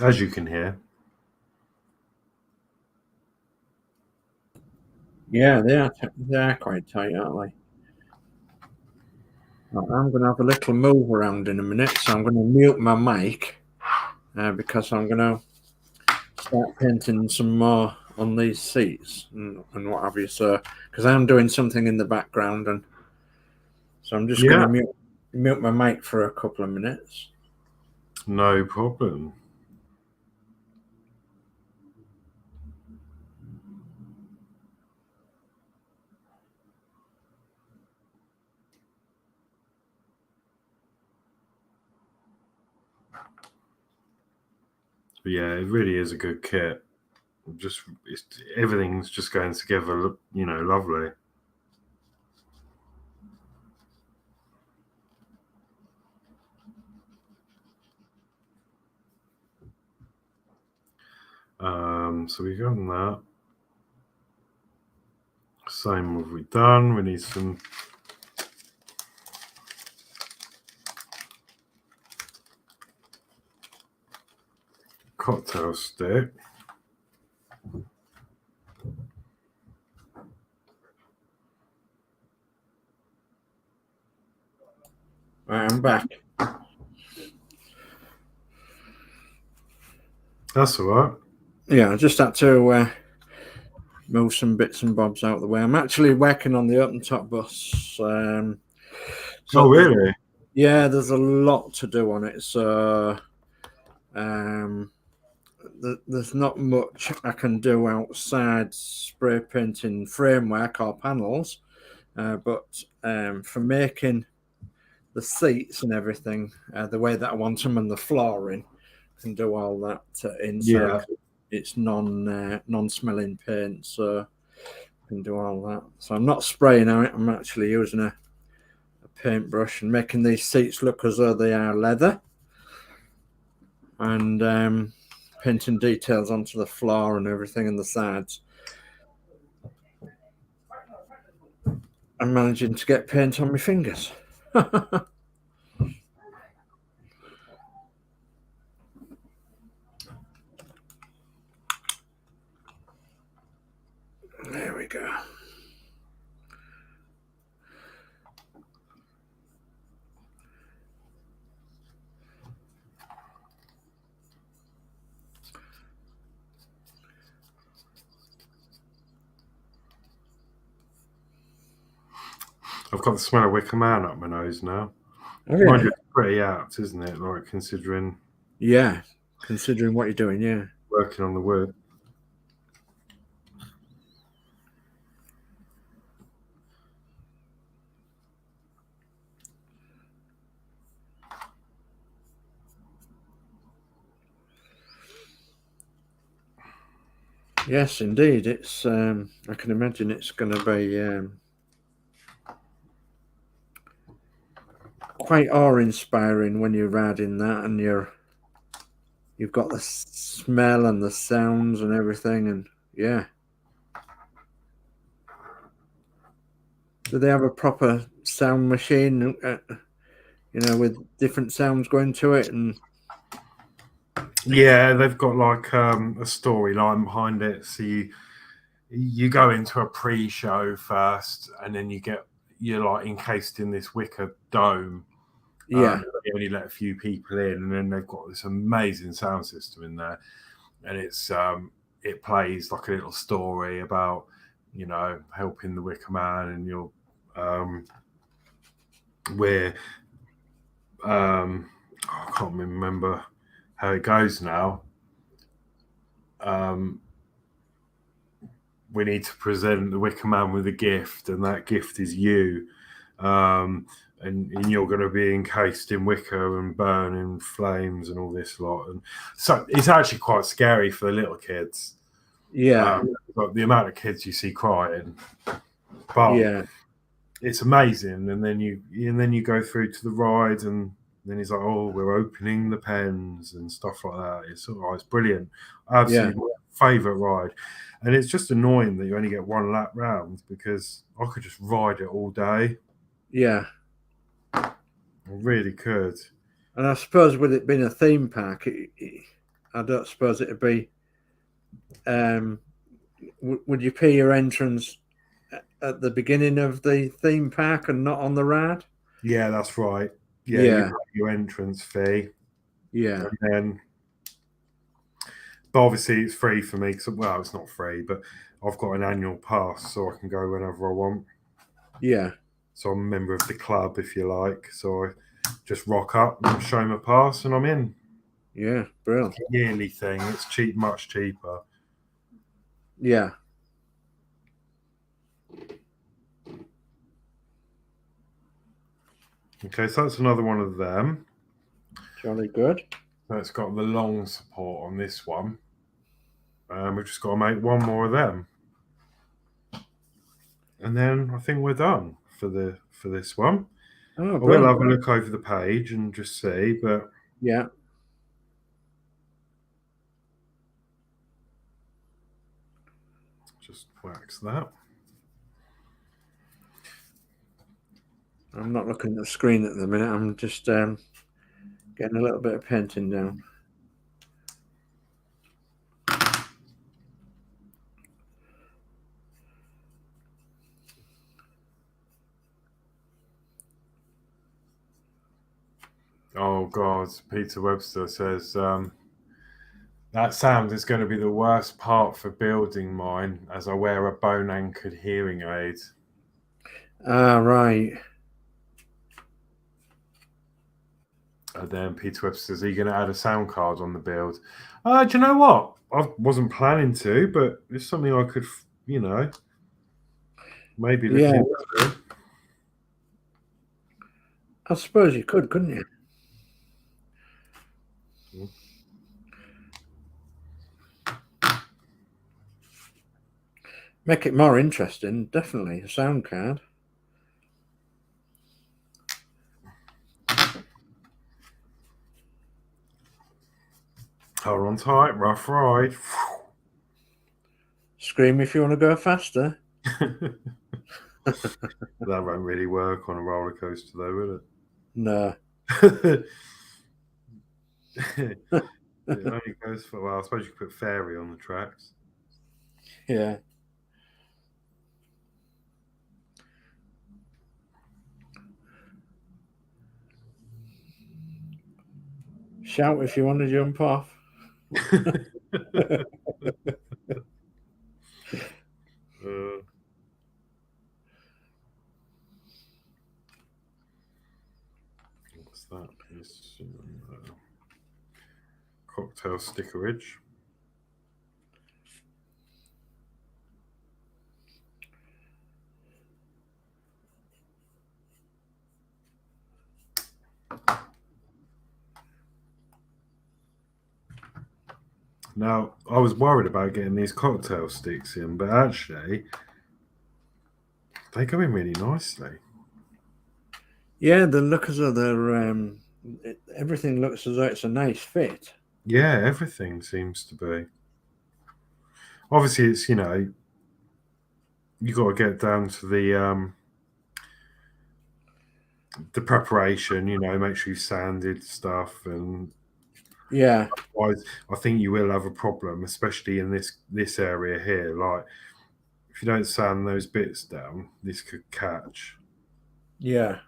Speaker 1: As you can hear.
Speaker 2: Yeah, they are quite tight, aren't they? I'm going to have a little move around in a minute, so I'm going to mute my mic because I'm going to start painting some more on these seats and what have you. So, because I'm doing something in the background, and so I'm just going to mute my mic for a couple of minutes.
Speaker 1: No problem. But yeah, it really is a good kit. Everything's just going together, you know, lovely. So we've done that. Same have we done. We need some cocktail stick.
Speaker 2: Right, I'm back.
Speaker 1: That's all right.
Speaker 2: Yeah, I just had to move some bits and bobs out of the way. I'm actually working on the open top bus.
Speaker 1: Oh, really?
Speaker 2: Yeah, there's a lot to do on it. So there's not much I can do outside spray painting framework or panels. But for making the seats and everything the way that I want them and the flooring, I can do all that inside.
Speaker 1: Yeah.
Speaker 2: It's non-smelling paint, so I can do all that. So I'm not spraying on it. I'm actually using a paintbrush and making these seats look as though they are leather, and painting details onto the floor and everything and the sides. I'm managing to get paint on my fingers. There we go.
Speaker 1: I've got the smell of Wicker Man up my nose now.
Speaker 2: Okay.
Speaker 1: Mind you, it's pretty apt, isn't it? Like, considering...
Speaker 2: Yeah, considering what you're doing, yeah.
Speaker 1: Working on the wood.
Speaker 2: Yes, indeed. It's. I can imagine it's going to be quite awe-inspiring when you're riding that, and you've got the smell and the sounds and everything, and yeah. Do they have a proper sound machine, with different sounds going to it? And
Speaker 1: yeah, they've got like a storyline behind it. So you go into a pre-show first, and then you're like encased in this wicker dome.
Speaker 2: yeah,
Speaker 1: They only let a few people in, and then they've got this amazing sound system in there, and it plays like a little story about helping the Wicker Man, and I can't remember how it goes now. We need to present the Wicker Man with a gift, and that gift is you. And you're going to be encased in wicker and burn in flames and all this lot. And so it's actually quite scary for the little kids.
Speaker 2: yeah,
Speaker 1: But the amount of kids you see crying, but
Speaker 2: yeah,
Speaker 1: it's amazing. And then you go through to the ride, and then he's like, "Oh, we're opening the pens and stuff like that." It's brilliant. Absolutely my favourite ride. And it's just annoying that you only get one lap round, because I could just ride it all day.
Speaker 2: yeah.
Speaker 1: I really could.
Speaker 2: And I suppose with it being a theme park, I don't suppose it'd be. Would you pay your entrance at the beginning of the theme park and not on the ride?
Speaker 1: Yeah, that's right. Yeah,
Speaker 2: Yeah.
Speaker 1: you pay your entrance fee.
Speaker 2: Yeah.
Speaker 1: And then, but obviously it's free for me, because, well, it's not free, but I've got an annual pass, so I can go whenever I want.
Speaker 2: Yeah.
Speaker 1: So I'm a member of the club, if you like. So I just rock up and show my pass, and I'm in.
Speaker 2: Yeah, brilliant.
Speaker 1: It's a yearly thing. It's cheap, much cheaper.
Speaker 2: Yeah.
Speaker 1: Okay, so that's another one of them.
Speaker 2: Jolly good.
Speaker 1: So it's got the long support on this one. We've just got to make one more of them, and then I think we're done for this one.
Speaker 2: Oh,
Speaker 1: I will
Speaker 2: brilliant.
Speaker 1: have a look over the page and just see, but
Speaker 2: Yeah.
Speaker 1: just wax that.
Speaker 2: I'm not looking at the screen at the minute. I'm just getting a little bit of painting down.
Speaker 1: Oh God, Peter Webster says that sound is going to be the worst part for building mine, as I wear a bone-anchored hearing aid.
Speaker 2: Ah, right.
Speaker 1: And then Peter Webster says, "Are you going to add a sound card on the build?" Do you know what? I wasn't planning to, but it's something I could, maybe look into.
Speaker 2: I suppose you could, couldn't you? Make it more interesting, definitely. A sound card.
Speaker 1: Hold on tight, rough ride.
Speaker 2: Scream if you want to go faster.
Speaker 1: That won't really work on a roller coaster, though, will it?
Speaker 2: No.
Speaker 1: It only goes for, well, I suppose you could put fairy on the tracks.
Speaker 2: Yeah. Shout if you want to jump off.
Speaker 1: What's that? It's, cocktail stickerage. Now, I was worried about getting these cocktail sticks in, but actually, they go in really nicely.
Speaker 2: Yeah, they look as though they're everything looks as though it's a nice fit.
Speaker 1: Yeah, everything seems to be. Obviously, it's, you know, you got to get down to the preparation. You know, make sure you sanded stuff, and
Speaker 2: Yeah,
Speaker 1: otherwise, I think you will have a problem, especially in this area here. Like, if you don't sand those bits down, this could catch.
Speaker 2: yeah.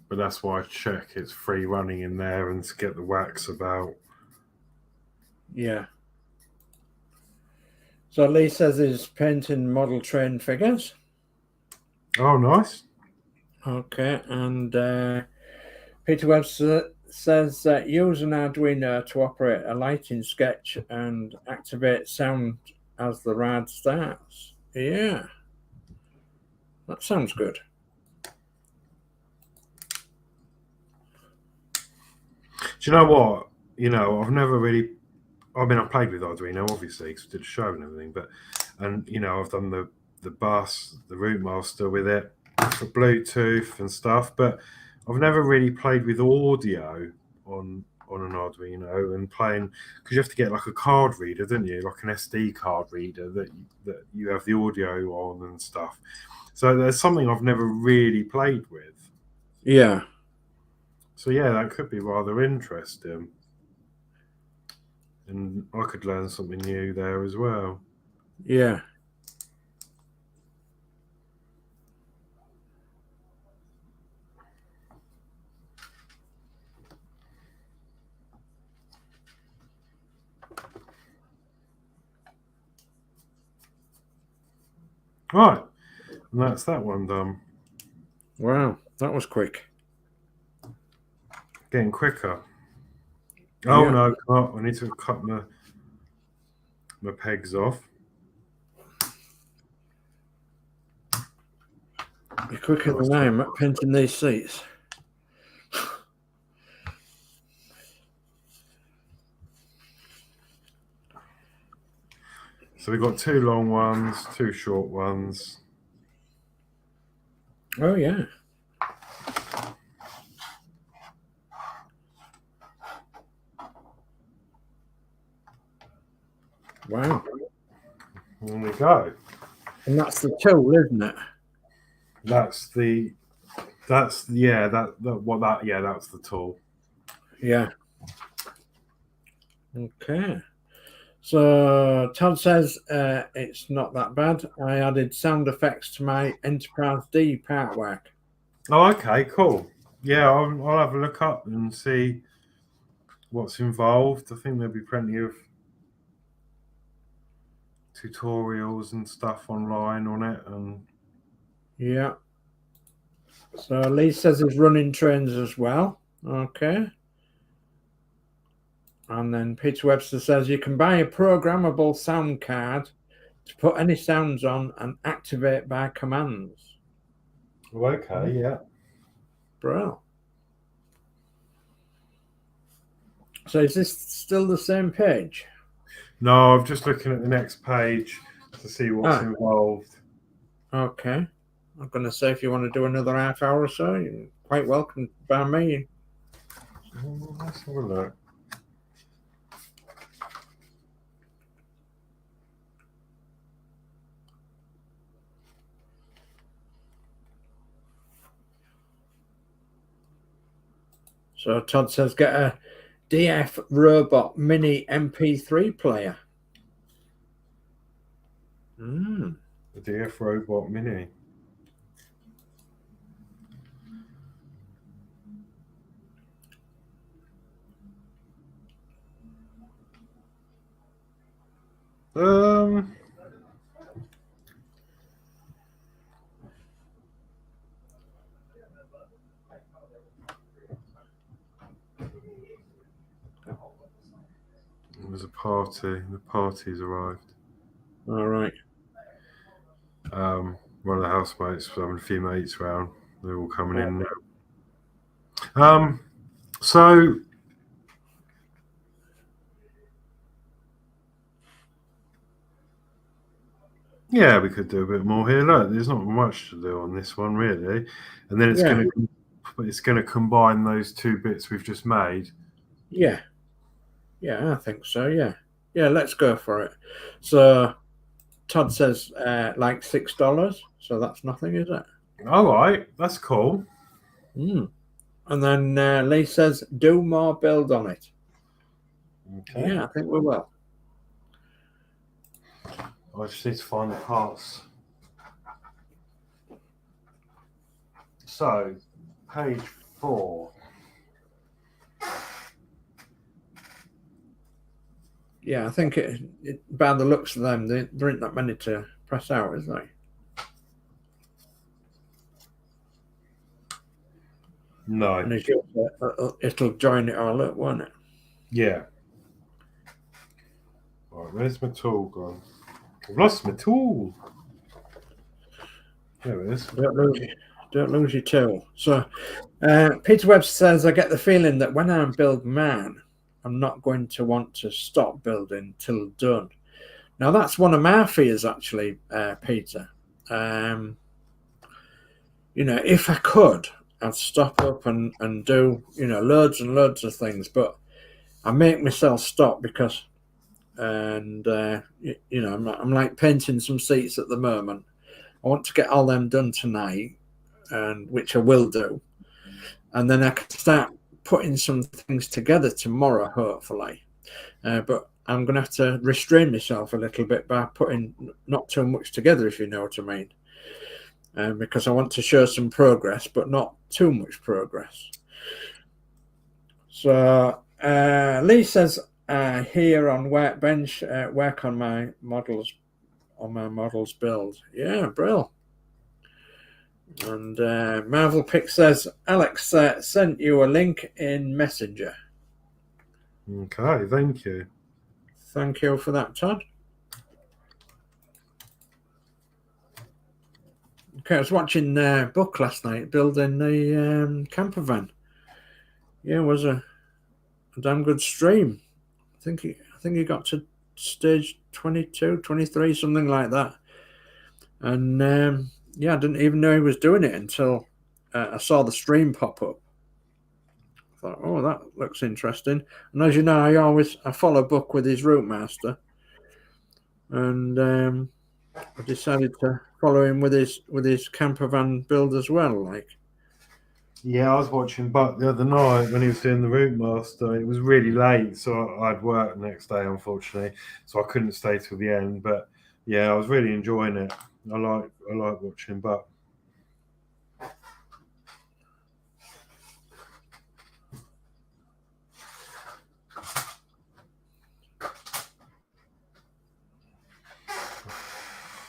Speaker 1: But that's why I check it's free running in there and to get the wax about.
Speaker 2: Yeah. So Lee says he's painting model train figures.
Speaker 1: Oh, nice.
Speaker 2: Okay, and Peter Webster says use an Arduino to operate a lighting sketch and activate sound as the ride starts. Yeah, that sounds good.
Speaker 1: Do you know what? You know, I've never really. I mean, I played with Arduino, obviously, because we did a show and everything. And you know, I've done the bus, the Routemaster with it for Bluetooth and stuff. But I've never really played with audio on an Arduino and playing, because you have to get like a card reader, don't you? Like an SD card reader that you have the audio on and stuff. So there's something I've never really played with.
Speaker 2: Yeah.
Speaker 1: So yeah, that could be rather interesting. And I could learn something new there as well.
Speaker 2: Yeah.
Speaker 1: Right. And that's that one done.
Speaker 2: Wow, that was quick.
Speaker 1: Getting quicker. Oh
Speaker 2: Yeah.
Speaker 1: no, I need to cut my pegs off.
Speaker 2: You're quicker than I am at painting these seats.
Speaker 1: So we've got 2 long ones, 2 short ones.
Speaker 2: Oh yeah. Wow.
Speaker 1: There we go.
Speaker 2: And that's the tool, isn't it?
Speaker 1: That's the tool.
Speaker 2: Yeah. Okay. So Todd says it's not that bad. I added sound effects to my Enterprise D part work.
Speaker 1: Oh, okay, cool. Yeah, I'll have a look up and see what's involved. I think there'll be plenty of tutorials and stuff online on it. And
Speaker 2: Yeah. So Lee says he's running trains as well. Okay. And then Peter Webster says you can buy a programmable sound card to put any sounds on and activate by commands.
Speaker 1: oh, okay, yeah.
Speaker 2: Bro. So is this still the same page?
Speaker 1: No, I'm just looking at the next page to see what's involved.
Speaker 2: Okay. I'm going to say if you want to do another half hour or so, you're quite welcome by me.
Speaker 1: Let's have a look.
Speaker 2: So Todd says get a DF Robot Mini MP3 player.
Speaker 1: The DF Robot Mini. There's a party. The party's arrived.
Speaker 2: All right.
Speaker 1: One of the housemates was having a few mates round. They're all coming in now. So yeah, we could do a bit more here. Look, there's not much to do on this one really, and then it's going to combine those two bits we've just made.
Speaker 2: Yeah, I think so. Yeah, let's go for it. So Todd says like $6, so that's nothing, is it?
Speaker 1: All right, that's cool.
Speaker 2: And then Lee says, do more build on it.
Speaker 1: Okay.
Speaker 2: Yeah, I think we will.
Speaker 1: I just need to find the parts. So, page 4.
Speaker 2: Yeah, I think by the looks of them, there ain't that many to press out, is there?
Speaker 1: No.
Speaker 2: And it'll join it all up, won't it?
Speaker 1: Yeah. All right, where's my tool gone? I've lost my tool. There it is.
Speaker 2: Don't lose your tool. So, Peter Webb says, I get the feeling that when I build mine, I'm not going to want to stop building till done. Now, that's one of my fears, actually, Peter. If I could, I'd stop up and do, loads and loads of things, but I make myself stop because, I'm like painting some seats at the moment. I want to get all them done tonight, and which I will do, and then I can start putting some things together tomorrow, hopefully. But I'm going to have to restrain myself a little bit by putting not too much together, if you know what I mean. Because I want to show some progress, but not too much progress. So Lee says here on Workbench, work on my models build. Yeah, brill. And Marvel Pick says, Alex sent you a link in Messenger.
Speaker 1: Okay, thank you.
Speaker 2: Thank you for that, Todd. Okay, I was watching Buck last night building the camper van. Yeah, it was a damn good stream. I think he got to stage 22, 23, something like that. And I didn't even know he was doing it until I saw the stream pop up. I thought, oh, that looks interesting. And as you know, I follow Buck with his Routemaster, and I decided to follow him with his camper van build as well. Like,
Speaker 1: yeah, I was watching Buck the other night when he was doing the Routemaster. It was really late, so I'd work the next day, unfortunately, so I couldn't stay till the end. But yeah, I was really enjoying it. I like watching Buck.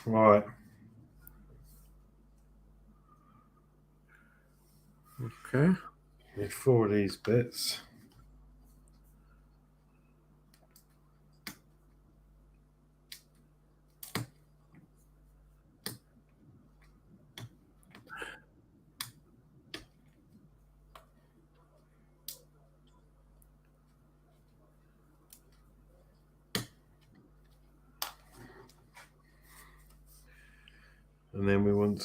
Speaker 1: Right.
Speaker 2: Okay.
Speaker 1: Need 4 of these bits. And then we want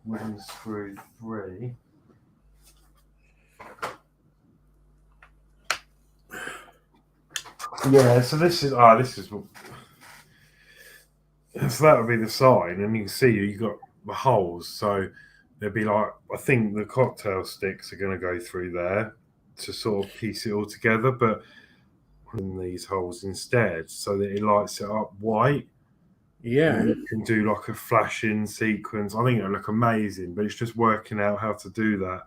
Speaker 1: wooden screw 3. Yeah, so this is so that would be the sign, and you can see you got the holes. So there'd be like, I think the cocktail sticks are going to go through there to sort of piece it all together, but in these holes instead, so that it lights it up white.
Speaker 2: Yeah,
Speaker 1: and you can do like a flashing sequence. I think it'll look amazing, but it's just working out how to do that.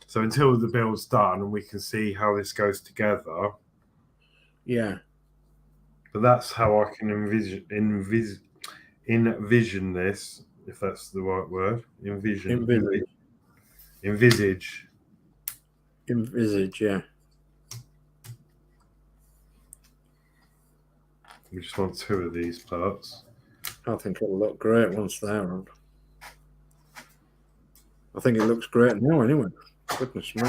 Speaker 1: So until the build's done and we can see how this goes together.
Speaker 2: Yeah.
Speaker 1: But that's how I can envision this, if that's the right word. Envisage.
Speaker 2: Envisage, yeah.
Speaker 1: We just want 2 of these parts.
Speaker 2: I think it'll look great once they're on. I think it looks great now anyway. Goodness me.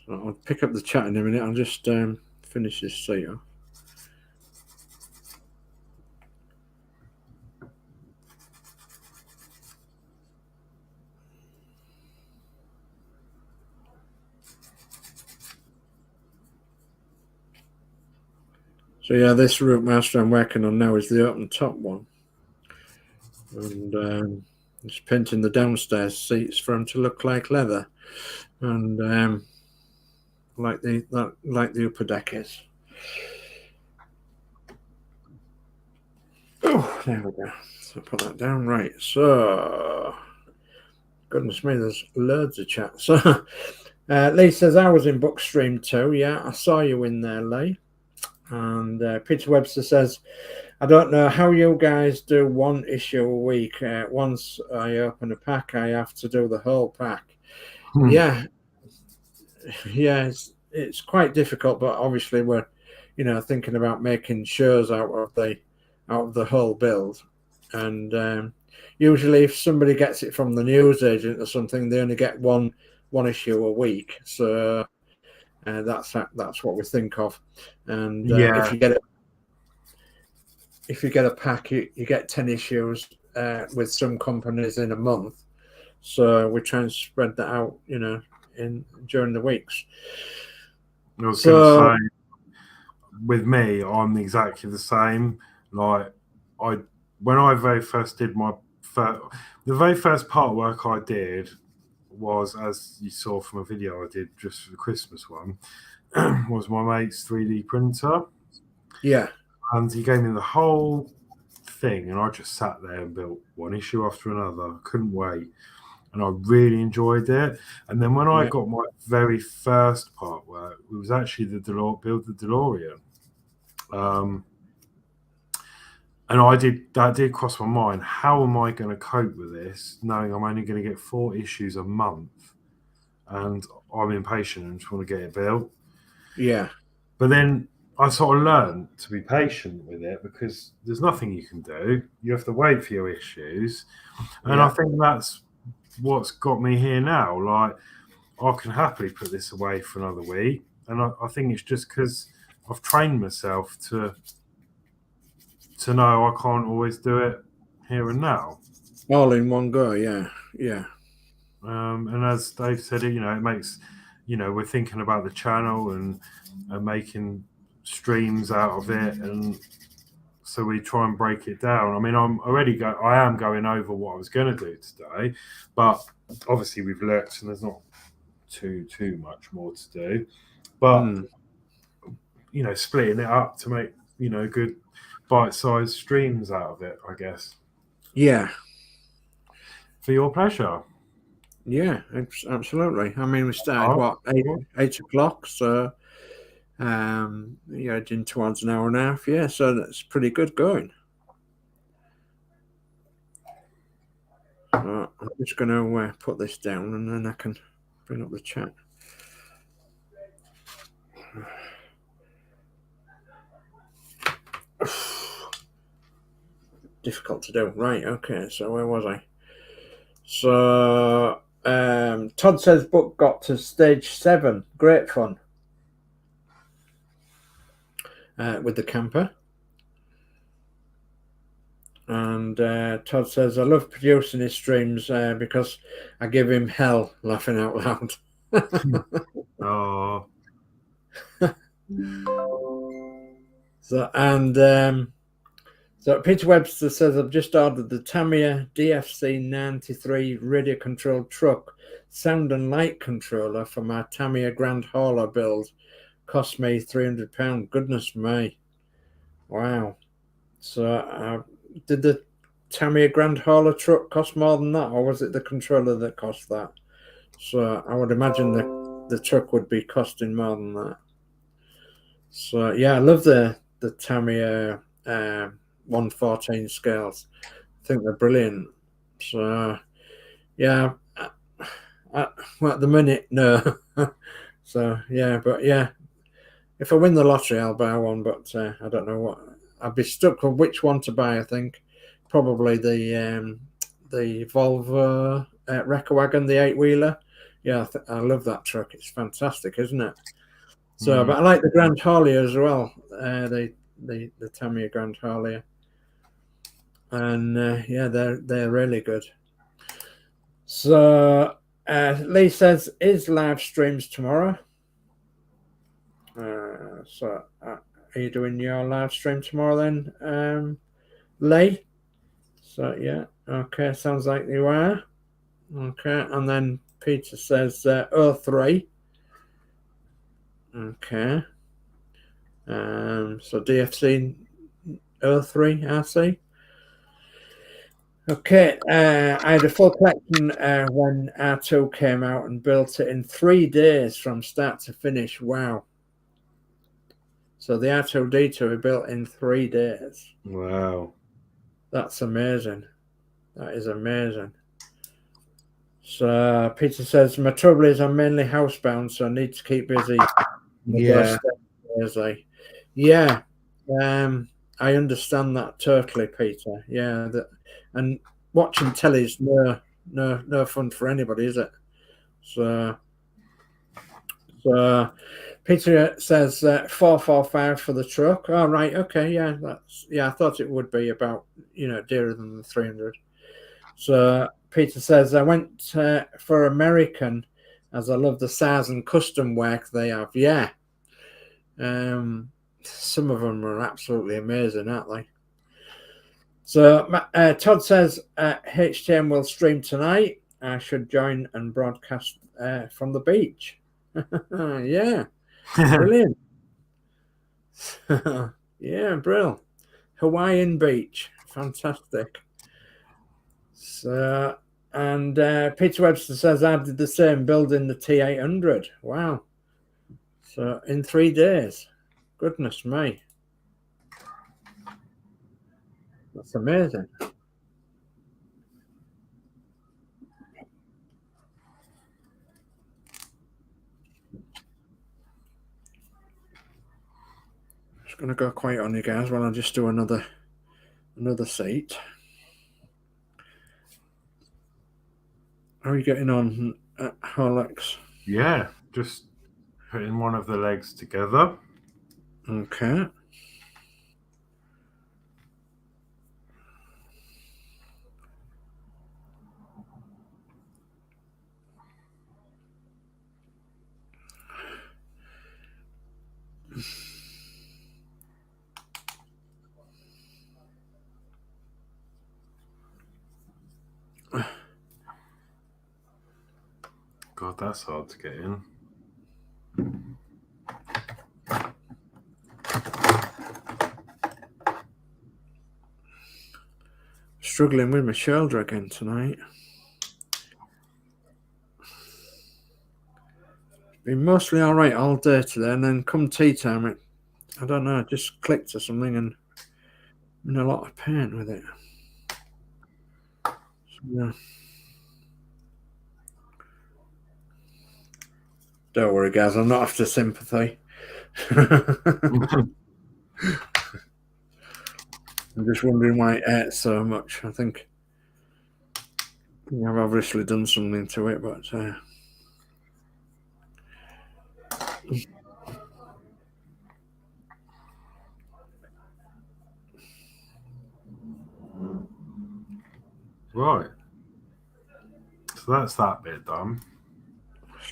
Speaker 2: So I'll pick up the chat in a minute. I'll just finish this seat off. So yeah, this Routemaster I'm working on now is the open top one. And just painting the downstairs seats for them to look like leather. And like the upper deck is. Oh, there we go. So put that down. Right. So, goodness me, there's loads of chat. So, Lee says, I was in Bookstream too. Yeah, I saw you in there, Lee. And Peter Webster says, I don't know how you guys do one issue a week. Once I open a pack, I have to do the whole pack. Yeah. Yeah, it's quite difficult, but obviously we're, thinking about making shows out of the whole build. And usually if somebody gets it from the newsagent or something, they only get one issue a week. So that's what we think of. And if you get a pack, you get 10 issues with some companies in a month. So we try and spread that out, during the weeks.
Speaker 1: I was going to say, with me, I'm exactly the same. Like, when I very first did the very first part work I did was, as you saw from a video I did just for the Christmas one, was my mate's 3D printer.
Speaker 2: Yeah.
Speaker 1: And he gave me the whole thing, and I just sat there and built one issue after another. I couldn't wait. And I really enjoyed it. And then when I got my very first part work, it was actually build the DeLorean. And that did cross my mind. How am I going to cope with this, knowing I'm only going to get 4 issues a month? And I'm impatient and just want to get it built.
Speaker 2: Yeah.
Speaker 1: But then I sort of learned to be patient with it, because there's nothing you can do. You have to wait for your issues. And I think that's what's got me here now. Like, I can happily put this away for another week, and I think it's just because I've trained myself to know I can't always do it here and now,
Speaker 2: all in one go. Yeah.
Speaker 1: And as Dave said, it makes, we're thinking about the channel and making streams out of it, and so we try and break it down. I mean, I am going over what I was going to do today, but obviously we've looked and there's not too much more to do. But splitting it up to make good bite-sized streams out of it, I guess.
Speaker 2: Yeah.
Speaker 1: For your pleasure.
Speaker 2: Yeah, absolutely. I mean, we started 8 o'clock, so in towards an hour and a half. Yeah, so that's pretty good going. I'm just going to put this down, and then I can bring up the chat. Difficult to do. Right, okay, so where was I? So Todd says book got to stage 7. Great fun. With the camper. And Todd says, I love producing his streams because I give him hell, laughing out loud.
Speaker 1: Oh.
Speaker 2: So Peter Webster says, I've just ordered the Tamiya DFC 93 radio controlled truck sound and light controller for my Tamiya Grand Hauler build. Cost me £300. Goodness me. Wow. So did the Tamiya Grand Hauler truck cost more than that, or was it the controller that cost that? So I would imagine the truck would be costing more than that. So yeah, I love the Tamiya 114 scales. I think they're brilliant. So yeah, well, at the minute, no. So yeah, but yeah, if I win the lottery, I'll buy one. But I don't know what. I'd be stuck with which one to buy. I think probably the Volvo Wrecker Wagon, the 8-wheeler. Yeah, I love that truck. It's fantastic, isn't it? So, but I like the Grand Harlier as well. The Tamiya Grand Harlier, and yeah, they're really good. So Lee says, "Is live streams tomorrow?" So are you doing your live stream tomorrow then, Lee? So yeah, okay, sounds like you are. Okay, and then Peter says 03. Okay. So DFC 03 RC. Okay, I had a full collection when R2 came out and built it in 3 days from start to finish. Wow. So the R2D2 we built in 3 days.
Speaker 1: Wow.
Speaker 2: That's amazing. That is amazing. So Peter says, my trouble is I'm mainly housebound, so I need to keep busy.
Speaker 1: Yeah.
Speaker 2: Yeah. I understand that totally, Peter. Yeah. And watching telly is no fun for anybody, is it? So Peter says 445 for the truck. Oh, right. Okay. Yeah. I thought it would be about, dearer than the 300. So Peter says, I went for American as I love the size and custom work they have. Yeah. Some of them are absolutely amazing, aren't they? So Todd says HTM will stream tonight. I should join and broadcast from the beach. Yeah. Brilliant. Yeah, brilliant. Hawaiian beach. Fantastic. So, and Peter Webster says I did the same building the T800. Wow. So in 3 days. Goodness me. That's amazing. Just going to go quiet on you guys while I just do another seat. How are you getting on at Horlixs?
Speaker 1: Yeah, just putting one of the legs together.
Speaker 2: Okay.
Speaker 1: God, that's hard to get in.
Speaker 2: Struggling with my shoulder again tonight. Been mostly all right all day today, and then come tea time, I don't know, it just clicked or something, and I'm in a lot of pain with it. So, yeah. Don't worry, guys, I'm not after sympathy. I'm just wondering why it hurts so much. I think I've obviously done something to it, but
Speaker 1: Right. So that's that bit done.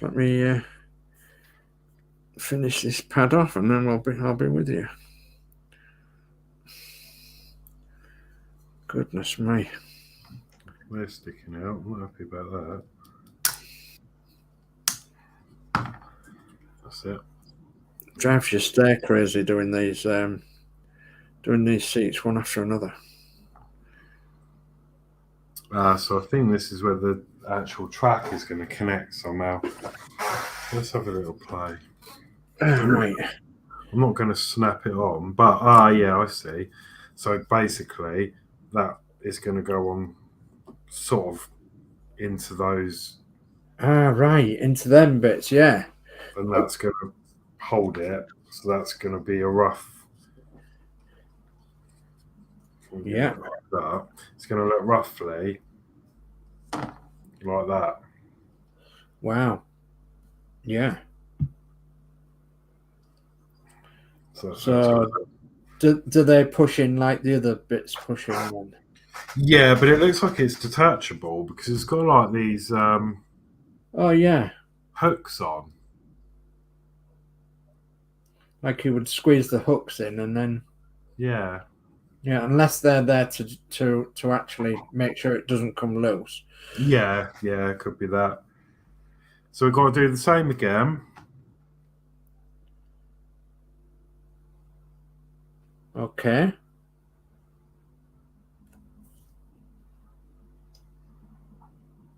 Speaker 2: just let me finish this pad off, and then I'll be with you. Goodness me.
Speaker 1: They're sticking out. I'm not happy about that. That's it.
Speaker 2: Drives you stir crazy doing these seats one after another.
Speaker 1: So I think this is where the actual track is going to connect somehow. Let's have a little play.
Speaker 2: Right.
Speaker 1: I'm not going to snap it on, but yeah, I see. So basically, that is going to go on sort of into those.
Speaker 2: Right, into them bits, yeah.
Speaker 1: And that's going to hold it. So that's going to be a rough
Speaker 2: Yeah.
Speaker 1: Like that. It's going to look roughly like that.
Speaker 2: Wow. Yeah. So do they push in like the other bits push in then?
Speaker 1: Yeah, but it looks like it's detachable because it's got like these
Speaker 2: Oh yeah.
Speaker 1: hooks on.
Speaker 2: Like you would squeeze the hooks in and then
Speaker 1: Yeah.
Speaker 2: yeah, unless they're there to actually make sure it doesn't come loose.
Speaker 1: Yeah, it could be that. So we've got to do the same again.
Speaker 2: Okay.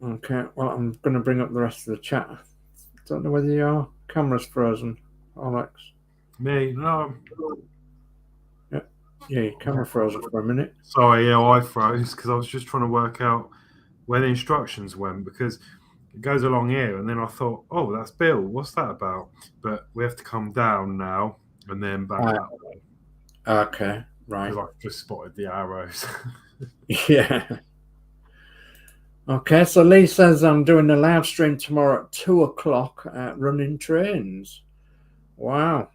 Speaker 2: Okay, well, I'm going to bring up the rest of the chat. Don't know whether your camera's frozen, Alex.
Speaker 1: Me? No.
Speaker 2: Yeah, your camera froze for a minute.
Speaker 1: Sorry, yeah, I froze because I was just trying to work out where the instructions went because it goes along here and then I thought, oh, that's Bill. What's that about? But we have to come down now and then back that way.
Speaker 2: Okay, right.
Speaker 1: Because I've just spotted the arrows.
Speaker 2: Yeah. Okay, so Lee says I'm doing a live stream tomorrow at 2 o'clock at Running Trains. Wow.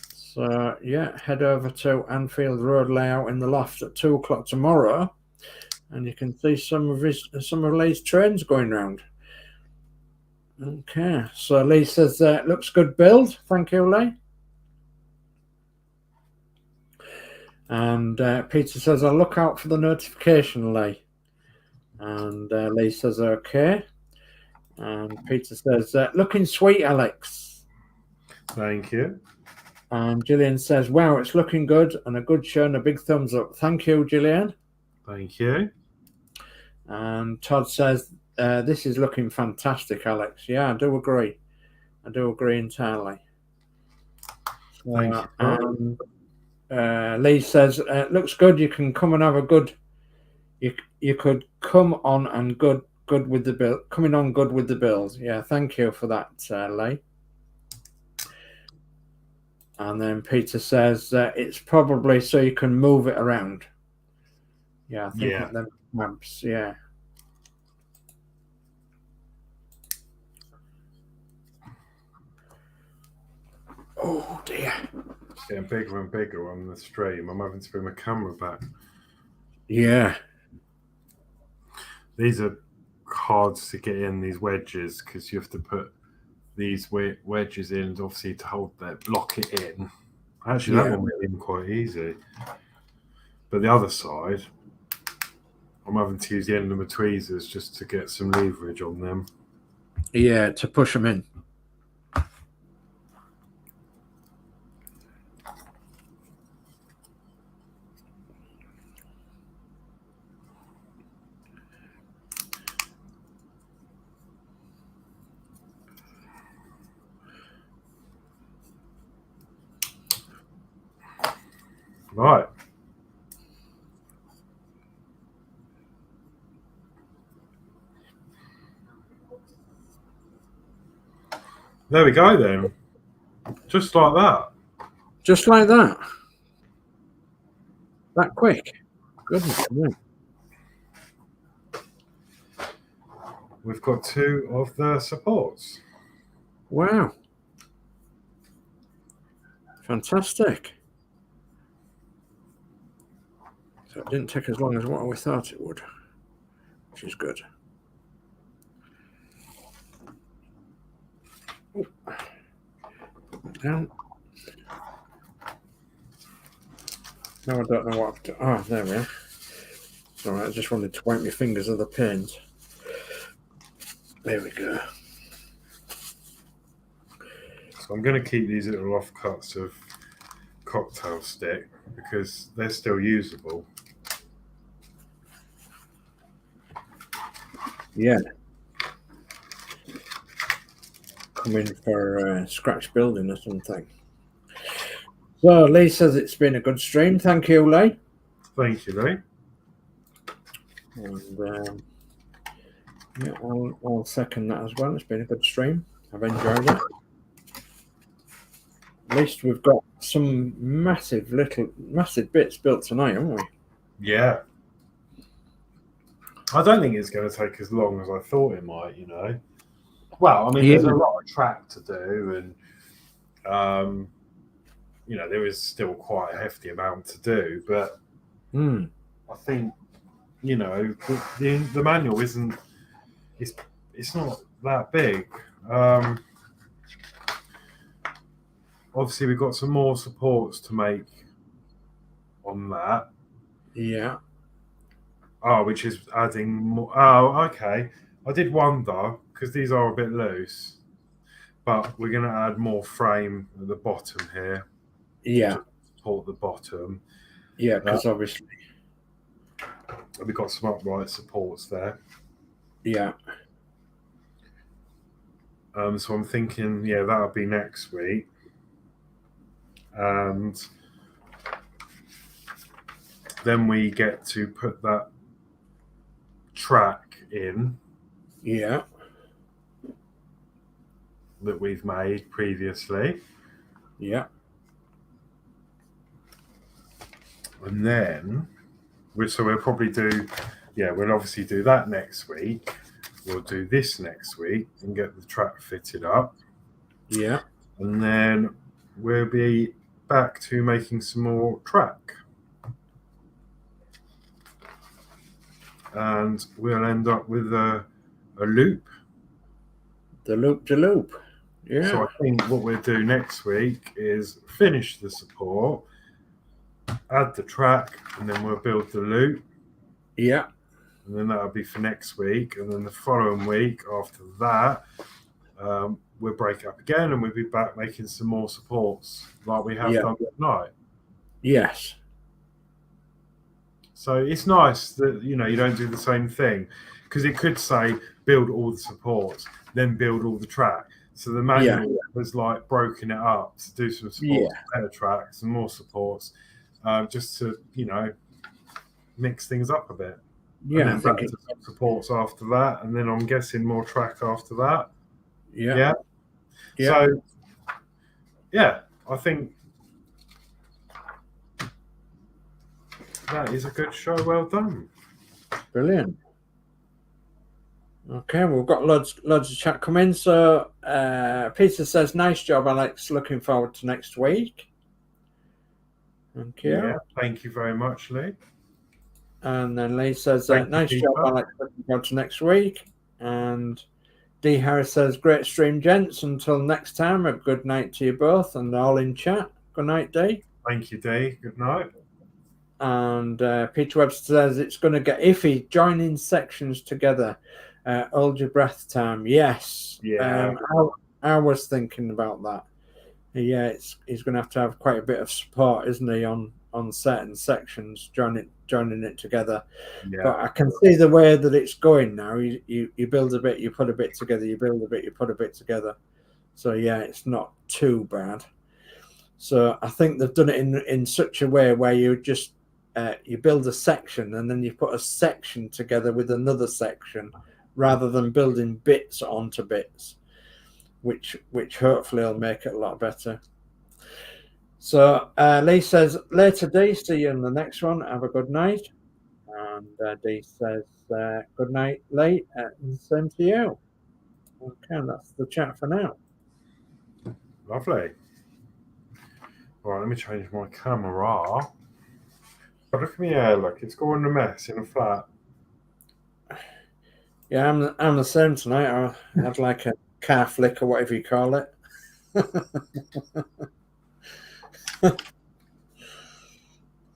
Speaker 2: So yeah, head over to Anfield Road Layout in the Loft at 2 o'clock tomorrow, and you can see some of Lee's trains going round. Okay, so Lee says looks good build. Thank you, Lee. And Peter says I'll look out for the notification, Lee. And Lee says okay. And Peter says looking sweet, Alex.
Speaker 1: Thank you.
Speaker 2: And Gillian says, wow, it's looking good and a good show and a big thumbs up. Thank you, Gillian.
Speaker 1: Thank you. And
Speaker 2: Todd says, this is looking fantastic, Alex. Yeah, I do agree. I do agree entirely.
Speaker 1: Thank you.
Speaker 2: Lee says, looks good. You can come and have a good... You could come on and good with the bill. Coming on good with the bills. Yeah, thank you for that, Lee. And then Peter says it's probably so you can move it around. Yeah, I think like them maps. Yeah. Oh dear.
Speaker 1: It's getting bigger and bigger on the stream. I'm having to bring my camera back.
Speaker 2: Yeah.
Speaker 1: These are hard to get in, these wedges, because you have to put these wedges in, obviously, to hold that, lock it in. Actually, that one went in quite easy. But the other side, I'm having to use the end of my tweezers just to get some leverage on them.
Speaker 2: Yeah, to push them in.
Speaker 1: Right. There we go then. Just like that.
Speaker 2: Just like that. That quick. Goodness me.
Speaker 1: We've got two of the supports.
Speaker 2: Wow. Fantastic. So it didn't take as long as what we thought it would, which is good. Oh. Down. Now I don't know what I've done. Oh, there we are. All right, I just wanted to wipe my fingers of the pins. There we go.
Speaker 1: So I'm going to keep these little offcuts of cocktail stick because they're still usable.
Speaker 2: Yeah. Come in for scratch building or something. So Lee says it's been a good stream. Thank you, Lee.
Speaker 1: Thank you, Lee.
Speaker 2: And yeah, I'll second that as well. It's been a good stream. I've enjoyed it. At least we've got some massive bits built tonight, haven't we?
Speaker 1: Yeah. I don't think it's going to take as long as I thought it might, you know. Well, I mean, there's a lot of track to do, and you know, there is still quite a hefty amount to do, but I think, you know, the manual isn't, it's not that big. Obviously, we've got some more supports to make on that.
Speaker 2: Yeah.
Speaker 1: Oh, which is adding more. Oh, okay. I did wonder, because these are a bit loose, but we're going to add more frame at the bottom here.
Speaker 2: Yeah.
Speaker 1: To support the bottom.
Speaker 2: Yeah, because obviously
Speaker 1: we've got some upright supports there.
Speaker 2: Yeah.
Speaker 1: So I'm thinking, yeah, that'll be next week. And then we get to put that track in.
Speaker 2: Yeah.
Speaker 1: That we've made previously.
Speaker 2: Yeah.
Speaker 1: And then, we'll probably do, we'll obviously do that next week. We'll do this next week and get the track fitted up.
Speaker 2: Yeah.
Speaker 1: And then we'll be back to making some more track. And we'll end up with a loop.
Speaker 2: The loop. Yeah.
Speaker 1: So I think what we'll do next week is finish the support, add the track, and then we'll build the loop.
Speaker 2: Yeah.
Speaker 1: And then that'll be for next week. And then the following week after that, we'll break up again and we'll be back making some more supports like we have done tonight.
Speaker 2: Yes.
Speaker 1: So it's nice that, you know, you don't do the same thing, because it could say build all the supports, then build all the track. So the manual was like broken it up to do some supports, better tracks and more supports, just to, you know, mix things up a bit.
Speaker 2: Yeah,
Speaker 1: and then back to supports after that, and then I'm guessing more track after that. Yeah. So, yeah, I think that is a good show. Well done.
Speaker 2: Brilliant. Okay, we've got loads of chat come in. So Peter says, "Nice job, Alex. Looking forward to next week." Thank you.
Speaker 1: Yeah, thank you very much, Lee.
Speaker 2: And then Lee says, "Nice job, Alex. Looking forward to next week." And D Harris says, "Great stream, gents. Until next time, a good night to you both and all in chat. Good night, D."
Speaker 1: Thank you, D. Good night.
Speaker 2: And Peter Webster says, "It's going to get iffy joining sections together. Hold your breath time." Yes.
Speaker 1: Yeah.
Speaker 2: I was thinking about that. Yeah, he's going to have quite a bit of support, isn't he, on certain sections, joining it together.
Speaker 1: Yeah.
Speaker 2: But I can see the way that it's going now. You build a bit, you put a bit together, you build a bit, you put a bit together. So yeah, it's not too bad. So I think they've done it in such a way where you just you build a section and then you put a section together with another section, rather than building bits onto bits, which hopefully will make it a lot better. So Lee says, "Later, D. See you in the next one. Have a good night." And D says, "Good night, Lee. And same to you." Okay, that's the chat for now.
Speaker 1: Lovely. All right, let me change my camera. But look at me hair, look, it's going a mess in a flat.
Speaker 2: Yeah, I'm the same tonight. I had like a car flick or whatever you call it.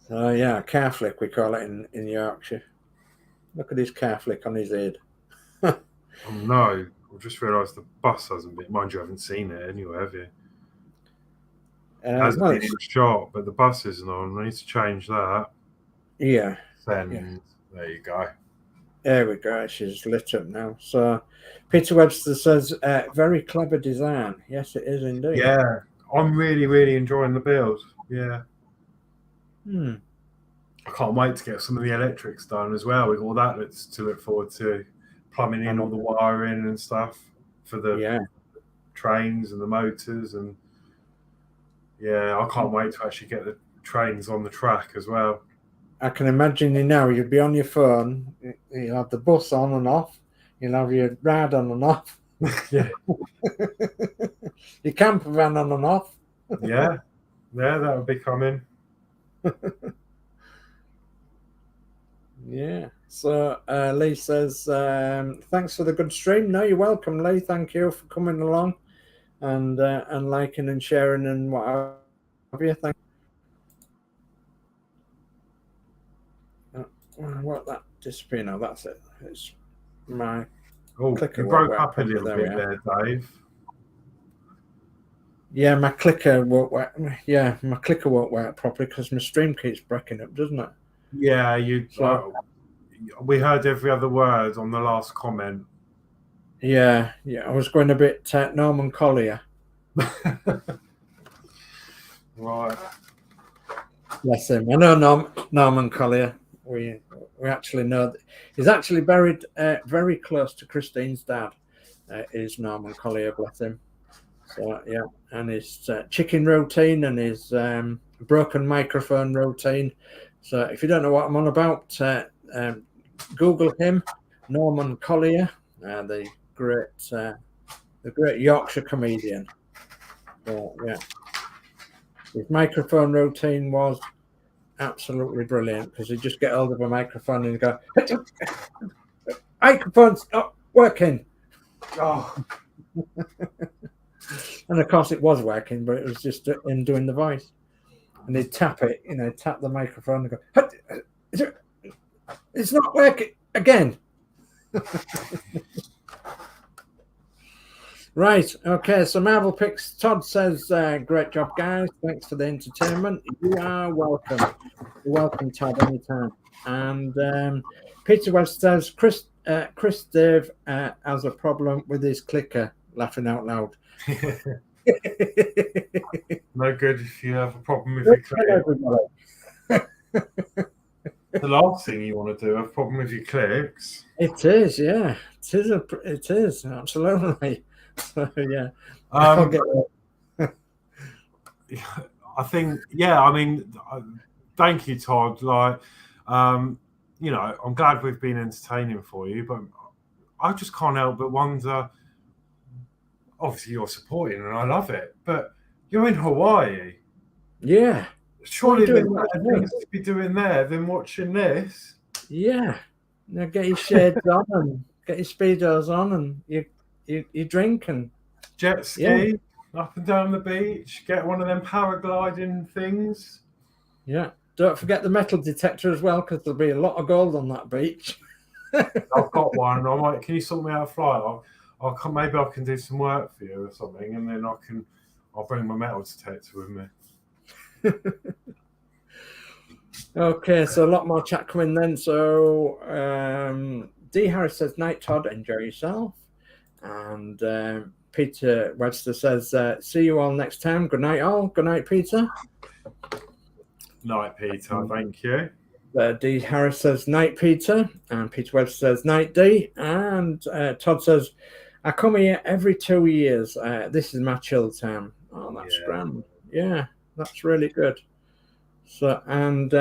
Speaker 2: So yeah, car flick we call it in Yorkshire. Look at his car flick on his head.
Speaker 1: Oh no, I've just realised the bus hasn't been. Mind you, I haven't seen it anyway, have you? It hasn't been in the shop, but the bus isn't on. I need to change that.
Speaker 2: Yeah.
Speaker 1: Then
Speaker 2: yeah.
Speaker 1: There you go.
Speaker 2: There we go. She's lit up now. So Peter Webster says, "Very clever design." Yes, it is indeed.
Speaker 1: Yeah, I'm really, really enjoying the build. Yeah. I can't wait to get some of the electrics done as well. With all that to look forward to, plumbing in all the wiring and stuff for the trains and the motors, and yeah, I can't wait to actually get the trains on the track as well.
Speaker 2: I can imagine you now. You'd be on your phone. You'll have the bus on and off. You'll have your ride on and off.
Speaker 1: Yeah.
Speaker 2: Your camper van on and off.
Speaker 1: Yeah, that would be coming.
Speaker 2: Yeah. So Lee says, thanks for the good stream. No, you're welcome, Lee. Thank you for coming along and liking and sharing and what have you. Thank what that disappear now. That's it. It's my clicker.
Speaker 1: You broke up a little bit there, Dave.
Speaker 2: Yeah, my clicker won't work. Yeah, my clicker won't work properly because my stream keeps breaking up, doesn't it?
Speaker 1: Yeah, we heard every other word on the last comment.
Speaker 2: Yeah, I was going a bit Norman Collier.
Speaker 1: Right.
Speaker 2: Bless him. I know Norman Collier. We actually know that he's actually buried very close to Christine's dad. Is Norman Collier, bless him. So yeah, and his chicken routine and his broken microphone routine. So if you don't know what I'm on about, Google him, Norman Collier, the great Yorkshire comedian. So, yeah, his microphone routine was absolutely brilliant because he'd just get hold of a microphone and he'd go, "Microphone's not working."
Speaker 1: Oh.
Speaker 2: And of course it was working, but it was just him doing the voice. And he'd tap it, tap the microphone and go, "It's not working again." Right, okay, so Marvel Picks. Todd says, great job, guys. Thanks for the entertainment. You are welcome. You're welcome, Todd, anytime. And Peter West says, Chris Dave has a problem with his clicker, laughing out loud.
Speaker 1: No good if you have a problem with your click. The last thing you want to do, have a problem with your clicks.
Speaker 2: It is, yeah. It is, absolutely. So, yeah.
Speaker 1: I think, yeah, I mean, thank you, Todd. Like, I'm glad we've been entertaining for you, but I just can't help but wonder, obviously you're supporting and I love it, but you're in Hawaii.
Speaker 2: Yeah.
Speaker 1: Surely there's better things to be doing there than watching this.
Speaker 2: Yeah. Now get your shades on and get your speedos on and you drink and
Speaker 1: jet ski up and down the beach, get one of them paragliding things.
Speaker 2: Yeah. Don't forget the metal detector as well, because there'll be a lot of gold on that beach.
Speaker 1: I've got one. I might. Can you sort me out a flight? I'll come. Maybe I can do some work for you or something, and then I'll bring my metal detector with me.
Speaker 2: Okay, so a lot more chat coming then. So D Harris says, "Night, Todd. Enjoy yourself." And Peter Webster says, "See you all next time. Good night, all. Good night, Peter."
Speaker 1: Night, Peter. Thank you.
Speaker 2: D Harris says, "Night, Peter." And Peter Webster says, "Night, D." And Todd says, "I come here every 2 years. This is my chill time." Oh, that's grand. Yeah, that's really good. So, and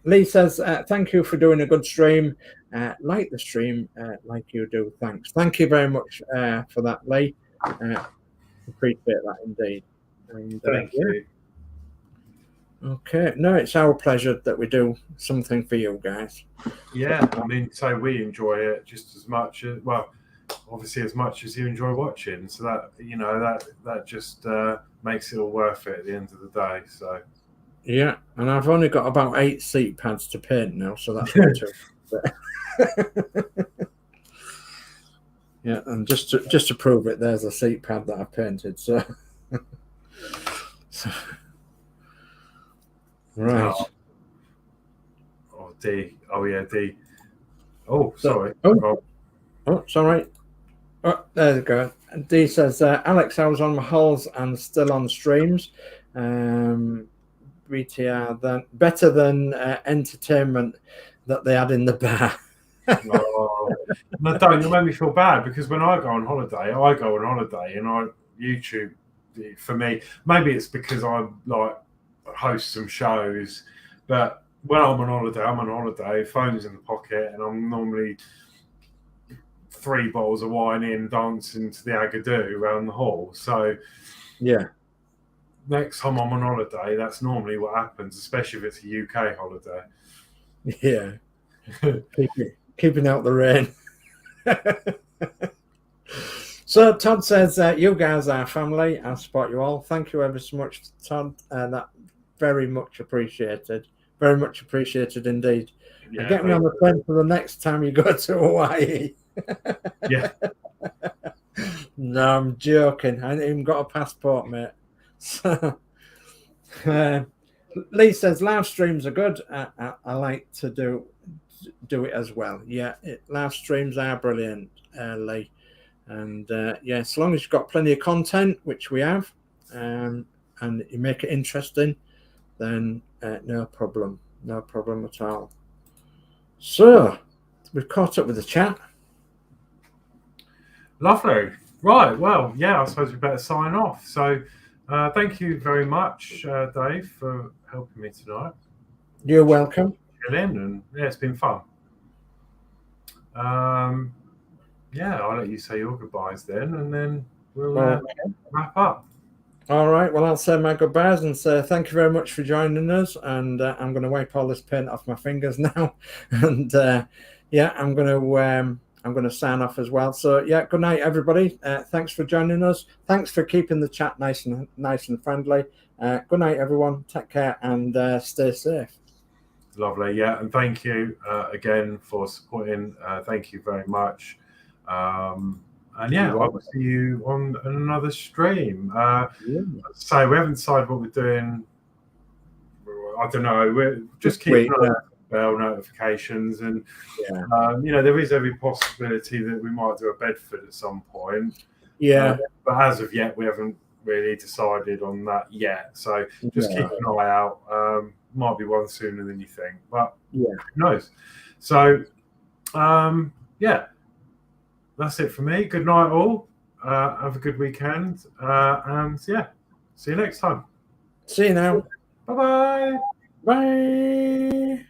Speaker 2: Lee says, "Thank you for doing a good stream. Like the stream, like you do. Thanks." Thank you very much for that, Lee. Appreciate that indeed. And,
Speaker 1: Thank you.
Speaker 2: Okay, no, it's our pleasure that we do something for you guys.
Speaker 1: Yeah, I mean, so we enjoy it just as much as, well, obviously as much as you enjoy watching. So that that just makes it all worth it at the end of the day. So
Speaker 2: yeah, and I've only got about 8 seat pads to paint now, so that's not too. Yeah, and just to prove it, there's a seat pad that I painted. So, right.
Speaker 1: Oh, D. Oh yeah, D. Oh, sorry.
Speaker 2: Oh, it's all right. Oh, there you go. D says, "Alex, I was on my hauls and still on streams. BTR then better than entertainment that they had in the bar."
Speaker 1: Oh, no, don't. You make me feel bad because when I go on holiday and I YouTube for me. Maybe it's because I like host some shows, but when I'm on holiday, phone's in the pocket, and I'm normally 3 bottles of wine in, dancing to the Agadoo around the hall. So
Speaker 2: Yeah.
Speaker 1: next time I'm on holiday, that's normally what happens, especially if it's a UK holiday.
Speaker 2: Yeah. Keeping out the rain. So Todd says, you guys are family. I support you all. Thank you ever so much, Todd. That very much appreciated. Very much appreciated indeed.
Speaker 1: Yeah,
Speaker 2: And get me on the plane for the next time you go to Hawaii.
Speaker 1: Yeah.
Speaker 2: No, I'm joking. I ain't even got a passport, mate. So, Lee says live streams are good. I like to do it as well. Yeah, live streams are brilliant, Lee. And yeah, as long as you've got plenty of content, which we have, and you make it interesting, then no problem at all. So we've caught up with the chat.
Speaker 1: Lovely. Right. Well, yeah, I suppose we better sign off. So thank you very much, Dave, for helping me tonight.
Speaker 2: You're welcome.
Speaker 1: Gillian, and yeah, it's been fun. Yeah, I'll let you say your goodbyes then, and then we'll wrap up.
Speaker 2: All right. Well, I'll say my goodbyes and say thank you very much for joining us. And I'm going to wipe all this paint off my fingers now. And yeah, I'm going to sign off as well. So yeah, good night, everybody. Thanks for joining us. Thanks for keeping the chat nice and friendly. Good night, everyone. Take care and stay safe.
Speaker 1: Lovely. Yeah, and thank you again for supporting. Thank you very much. And yeah, I'll see you on another stream. So we haven't decided what we're doing. I don't know. We're just keeping bell notifications, and you know, there is every possibility that we might do a Bedford at some point.
Speaker 2: Yeah,
Speaker 1: but as of yet, we haven't really decided on that yet. So just keep an eye out. Might be one sooner than you think, but who knows? So yeah. That's it for me. Good night, all. Have a good weekend. And yeah, see you next time.
Speaker 2: See you now.
Speaker 1: Bye-bye.
Speaker 2: Bye.